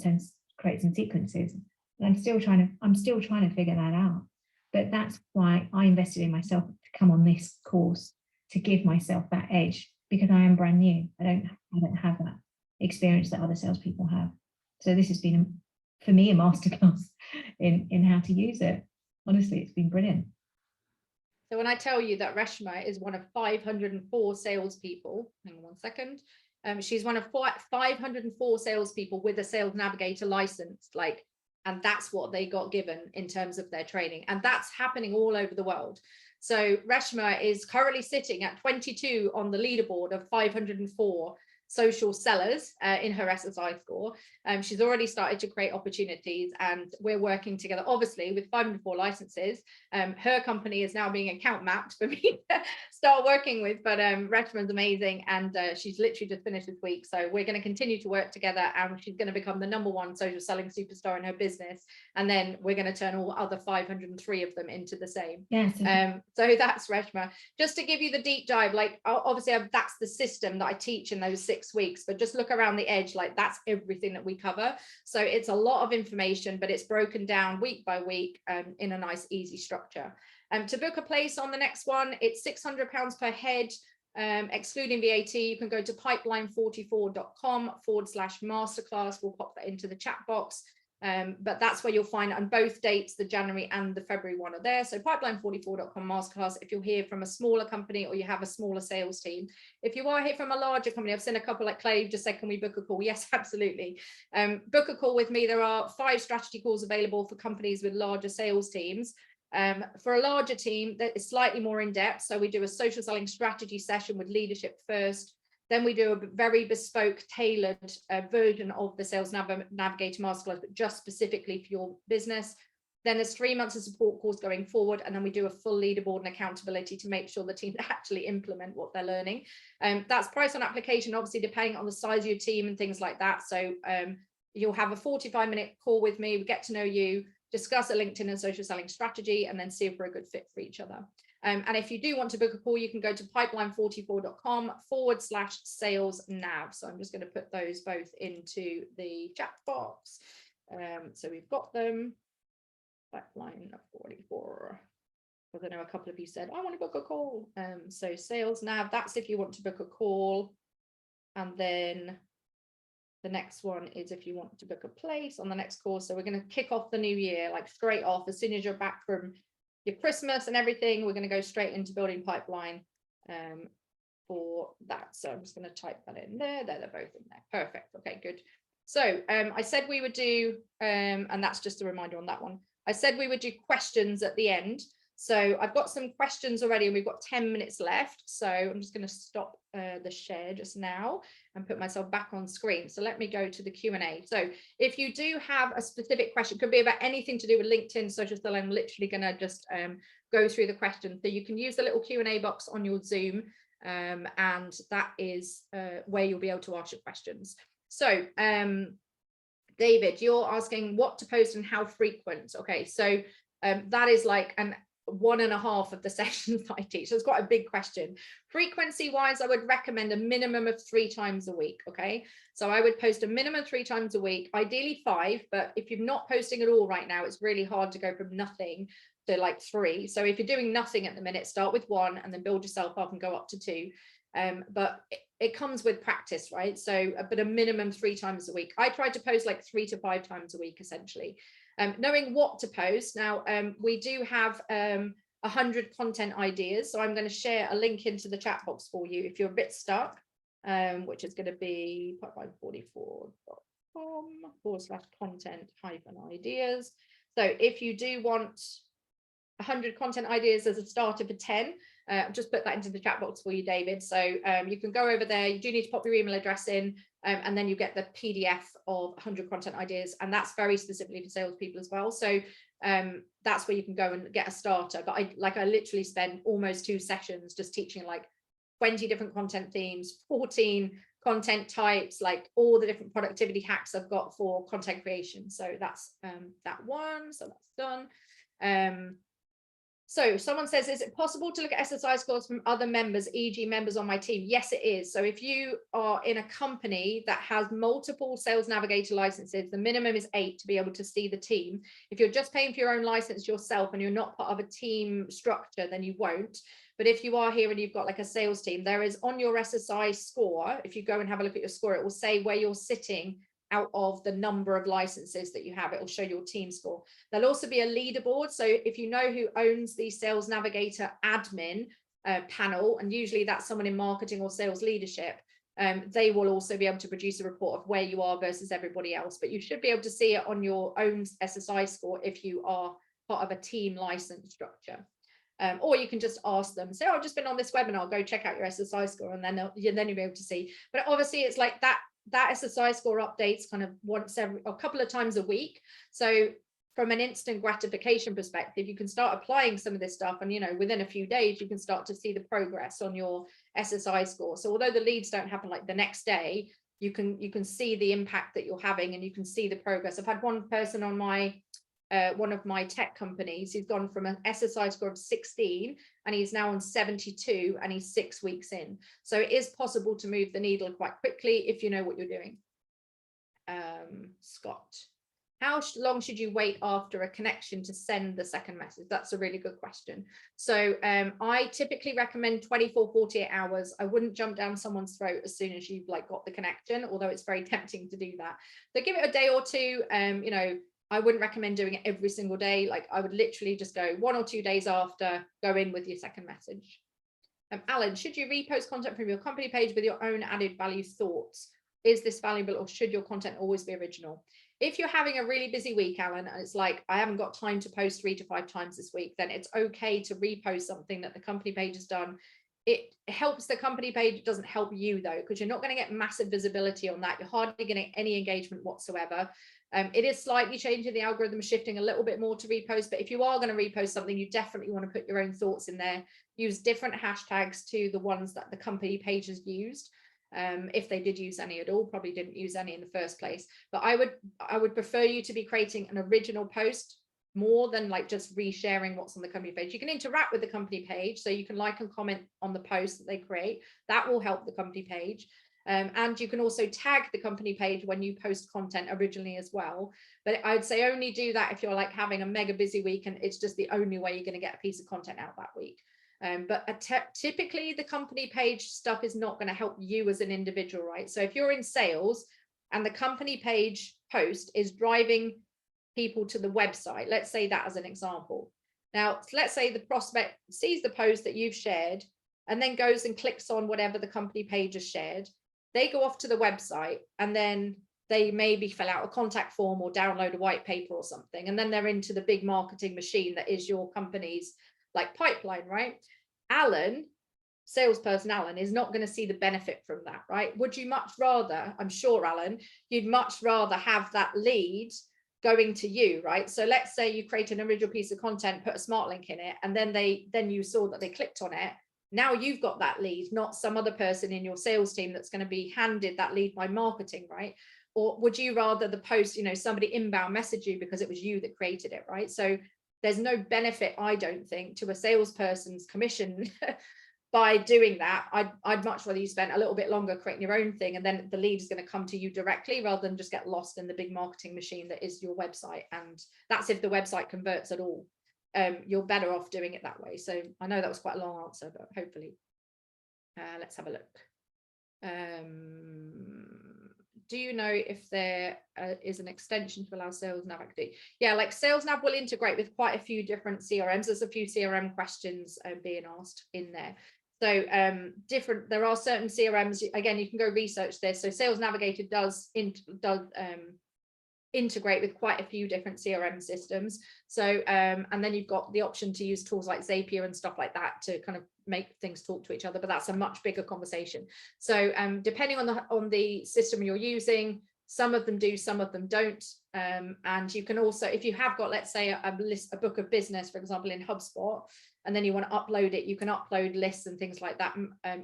S2: create some sequences. And I'm still trying to figure that out. But that's why I invested in myself to come on this course, to give myself that edge, because I am brand new. I don't have that experience that other salespeople have. So this has been, for me, a masterclass in how to use it. Honestly, it's been brilliant.
S1: So when I tell you that Reshma is one of 504 salespeople, hang on one second. She's one of 504 salespeople with a Sales Navigator license, and that's what they got given in terms of their training. And that's happening all over the world. So Reshma is currently sitting at 22 on the leaderboard of 504 social sellers in her SSI score. She's already started to create opportunities, and we're working together, obviously, with 504 licenses. Her company is now being account mapped for me to start working with, but Reshma's amazing, and she's literally just finished this week. So we're going to continue to work together, and she's going to become the #1 social selling superstar in her business. And then we're going to turn all other 503 of them into the same.
S2: Yes.
S1: So that's Reshma. Just to give you the deep dive, like obviously that's the system that I teach in those 6 weeks, but just look around the edge, like that's everything that we cover. So it's a lot of information, but it's broken down week by week in a nice, easy structure. To book a place on the next one, it's £600 per head, excluding VAT. You can go to pipeline44.com/masterclass. We'll pop that into the chat box. But that's where you'll find on both dates, the January and the February one are there. So pipeline44.com masterclass if you're here from a smaller company or you have a smaller sales team. If you are here from a larger company, I've seen a couple like Clay just said, can we book a call? Yes, absolutely. Book a call with me. There are 5 strategy calls available for companies with larger sales teams. For a larger team that is slightly more in depth. So we do a social selling strategy session with leadership first. Then we do a very bespoke, tailored version of the Sales Navigator Masterclass, but just specifically for your business. Then there's 3 months of support course going forward, and then we do a full leaderboard and accountability to make sure the team actually implement what they're learning. That's price on application, obviously depending on the size of your team and things like that. So you'll have a 45-minute call with me, we get to know you, discuss a LinkedIn and social selling strategy, and then see if we're a good fit for each other. And if you do want to book a call, you can go to pipeline44.com/Sales Nav. So I'm just going to put those both into the chat box. So we've got them. Pipeline 44. Because I know a couple of you said, I want to book a call. So Sales Nav, that's if you want to book a call. And then the next one is if you want to book a place on the next call. So we're going to kick off the new year, like straight off, as soon as you're back from your Christmas and everything, we're going to go straight into building pipeline for that. So I'm just going to type that in there. They're both in there. Perfect. Okay, good. So I said we would do, and that's just a reminder on that one. I said we would do questions at the end. So I've got some questions already, and we've got 10 minutes left. So I'm just going to stop the share just now and put myself back on screen. So let me go to the Q&A. So if you do have a specific question, could be about anything to do with LinkedIn, social selling, I'm literally going to just go through the questions. So you can use the little Q&A box on your Zoom, and that is where you'll be able to ask your questions. So David, you're asking what to post and how frequent. Okay, so that is like an 1.5 of the sessions that I teach. So it's quite a big question. Frequency wise, I would recommend a minimum of 3 times a week. Okay, so I would post a minimum 3 times a week, ideally 5, but if you're not posting at all right now, it's really hard to go from nothing to like 3. So if you're doing nothing at the minute, start with 1 and then build yourself up and go up to 2. But it comes with practice, right? So but a minimum 3 times a week. I try to post like 3 to 5 times a week essentially. Knowing what to post. Now, we do have 100 content ideas. So I'm going to share a link into the chat box for you if you're a bit stuck, which is going to be pipeline44.com/content-ideas. So if you do want 100 content ideas as a starter for 10, just put that into the chat box for you, David. So you can go over there. You do need to pop your email address in, and then you get the PDF of 100 content ideas, and that's very specifically for salespeople as well. So that's where you can go and get a starter. But I literally spend almost 2 sessions just teaching like 20 different content themes, 14 content types, like all the different productivity hacks I've got for content creation. So that's that one. So that's done. So someone says, is it possible to look at SSI scores from other members, e.g. members on my team? Yes, it is. So if you are in a company that has multiple Sales Navigator licenses, the minimum is 8 to be able to see the team. If you're just paying for your own license yourself and you're not part of a team structure, then you won't. But if you are here and you've got like a sales team, there is on your SSI score, if you go and have a look at your score, it will say where you're sitting out of the number of licenses that you have. It will show your team score. There'll also be a leaderboard. So if you know who owns the Sales Navigator admin panel, and usually that's someone in marketing or sales leadership, they will also be able to produce a report of where you are versus everybody else. But you should be able to see it on your own SSI score if you are part of a team license structure. Or you can just ask them, say, oh, I've just been on this webinar, go check out your SSI score, and then you'll be able to see. But obviously it's like that SSI score updates kind of once a couple of times a week. So from an instant gratification perspective, you can start applying some of this stuff, and within a few days you can start to see the progress on your SSI score. So although the leads don't happen like the next day, you can see the impact that you're having, and you can see the progress. I've had one person on my one of my tech companies who's gone from an SSI score of 16 and he's now on 72, and he's 6 weeks in. So it is possible to move the needle quite quickly if you know what you're doing. Scott, how long should you wait after a connection to send the second message? That's a really good question. So I typically recommend 24, 48 hours. I wouldn't jump down someone's throat as soon as you've got the connection, although it's very tempting to do that. So give it a day or two. I wouldn't recommend doing it every single day. Like I would literally just go 1 or 2 days after, go in with your second message. Alan, should you repost content from your company page with your own added value thoughts? Is this valuable, or should your content always be original? If you're having a really busy week, Alan, and it's like, I haven't got time to post 3 to 5 times this week, then it's okay to repost something that the company page has done. It helps the company page. It doesn't help you though, because you're not going to get massive visibility on that. You're hardly getting any engagement whatsoever. It is slightly changing, the algorithm is shifting a little bit more to repost, but if you are going to repost something, you definitely want to put your own thoughts in there. Use different hashtags to the ones that the company page has used. If they did use any at all, probably didn't use any in the first place. But I would prefer you to be creating an original post more than just resharing what's on the company page. You can interact with the company page, so you can like and comment on the post that they create. That will help the company page. And you can also tag the company page when you post content originally as well. But I'd say only do that if you're having a mega busy week and it's just the only way you're going to get a piece of content out that week. But typically the company page stuff is not going to help you as an individual, right? So if you're in sales and the company page post is driving people to the website, let's say that as an example. Now, let's say the prospect sees the post that you've shared and then goes and clicks on whatever the company page has shared. They go off to the website and then they maybe fill out a contact form or download a white paper or something. And then they're into the big marketing machine that is your company's pipeline, right? Alan, salesperson Alan, is not going to see the benefit from that, right? Would you much rather, I'm sure, Alan, you'd much rather have that lead going to you, right? So let's say you create an original piece of content, put a smart link in it, and then you saw that they clicked on it. Now you've got that lead, not some other person in your sales team that's going to be handed that lead by marketing, right? Or would you rather the post, somebody inbound message you because it was you that created it, right? So there's no benefit, I don't think, to a salesperson's commission by doing that. I'd much rather you spend a little bit longer creating your own thing, and then the lead is going to come to you directly rather than just get lost in the big marketing machine that is your website. And that's if the website converts at all. You're better off doing it that way. So I know that was quite a long answer, but hopefully. Let's have a look. Do you know if there is an extension to allow Sales Nav activity? Yeah, Sales Nav will integrate with quite a few different CRMs. There's a few CRM questions being asked in there. So there are certain CRMs, again, you can go research this. So Sales Navigator does integrate with quite a few different CRM systems. So and then you've got the option to use tools like Zapier and stuff like that to kind of make things talk to each other, but that's a much bigger conversation. So depending on the system you're using, some of them do, some of them don't. And you can also, if you have got, let's say, a book of business, for example, in HubSpot, and then you want to upload it, you can upload lists and things like that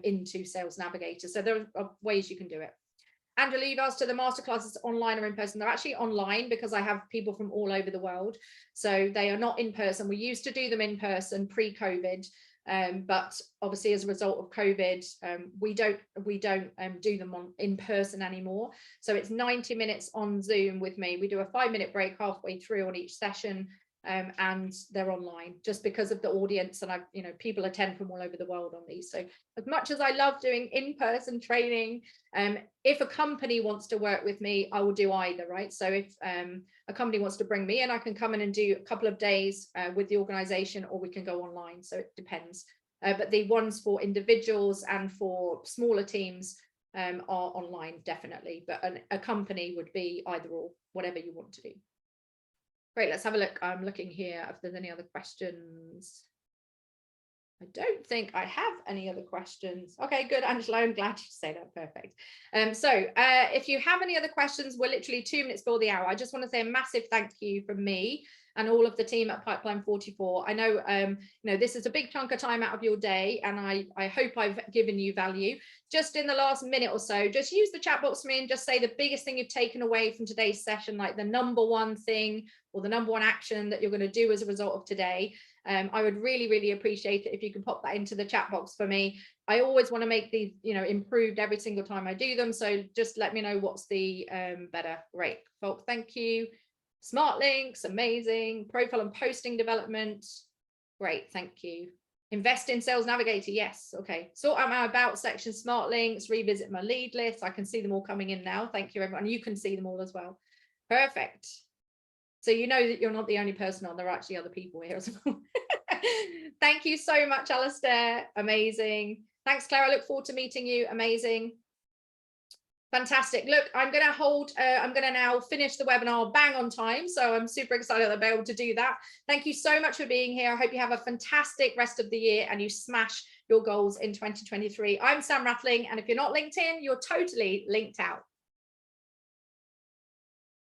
S1: into Sales Navigator. So there are ways you can do it. Angela, you've asked, are the masterclasses online or in person? They're actually online because I have people from all over the world. So they are not in person. We used to do them in person pre-COVID, but obviously as a result of COVID, we don't do them in person anymore. So it's 90 minutes on Zoom with me. We do a 5-minute break halfway through on each session. And they're online just because of the audience, and people attend from all over the world on these. So as much as I love doing in-person training, if a company wants to work with me, I will do either, right? So if a company wants to bring me in, I can come in and do a couple of days with the organization, or we can go online. So it depends. But the ones for individuals and for smaller teams are online, definitely. But a company would be either or, whatever you want to do. Great, let's have a look. I'm looking here if there's any other questions. I don't think I have any other questions. Okay, good, Angela. I'm glad you say that. Perfect. If you have any other questions, we're literally 2 minutes before the hour. I just want to say a massive thank you from me and all of the team at Pipeline 44. I know, you know, this is a big chunk of time out of your day, and I hope I've given you value. Just in the last minute or so, just use the chat box for me and just say the biggest thing you've taken away from today's session, like the number one thing or the number one action that you're going to do as a result of today. I would really, really appreciate it if you can pop that into the chat box for me. I always want to make these, you know, improved every single time I do them. So just let me know what's the better. Great, folks. Thank you. Smart links, amazing. Profile and posting development. Great, thank you. Invest in Sales Navigator. Yes. Okay. Sort out my about section, smart links, revisit my lead list. I can see them all coming in now. Thank you, everyone. You can see them all as well. Perfect. So you know that you're not the only person on, there are actually other people here as well. Thank you so much, Alistair. Amazing. Thanks, Claire. I look forward to meeting you. Amazing. Fantastic. Look, I'm going to now finish the webinar bang on time. So I'm super excited that I'll be able to do that. Thank you so much for being here. I hope you have a fantastic rest of the year and you smash your goals in 2023. I'm Sam Rathling. And if you're not linked in, you're totally linked out.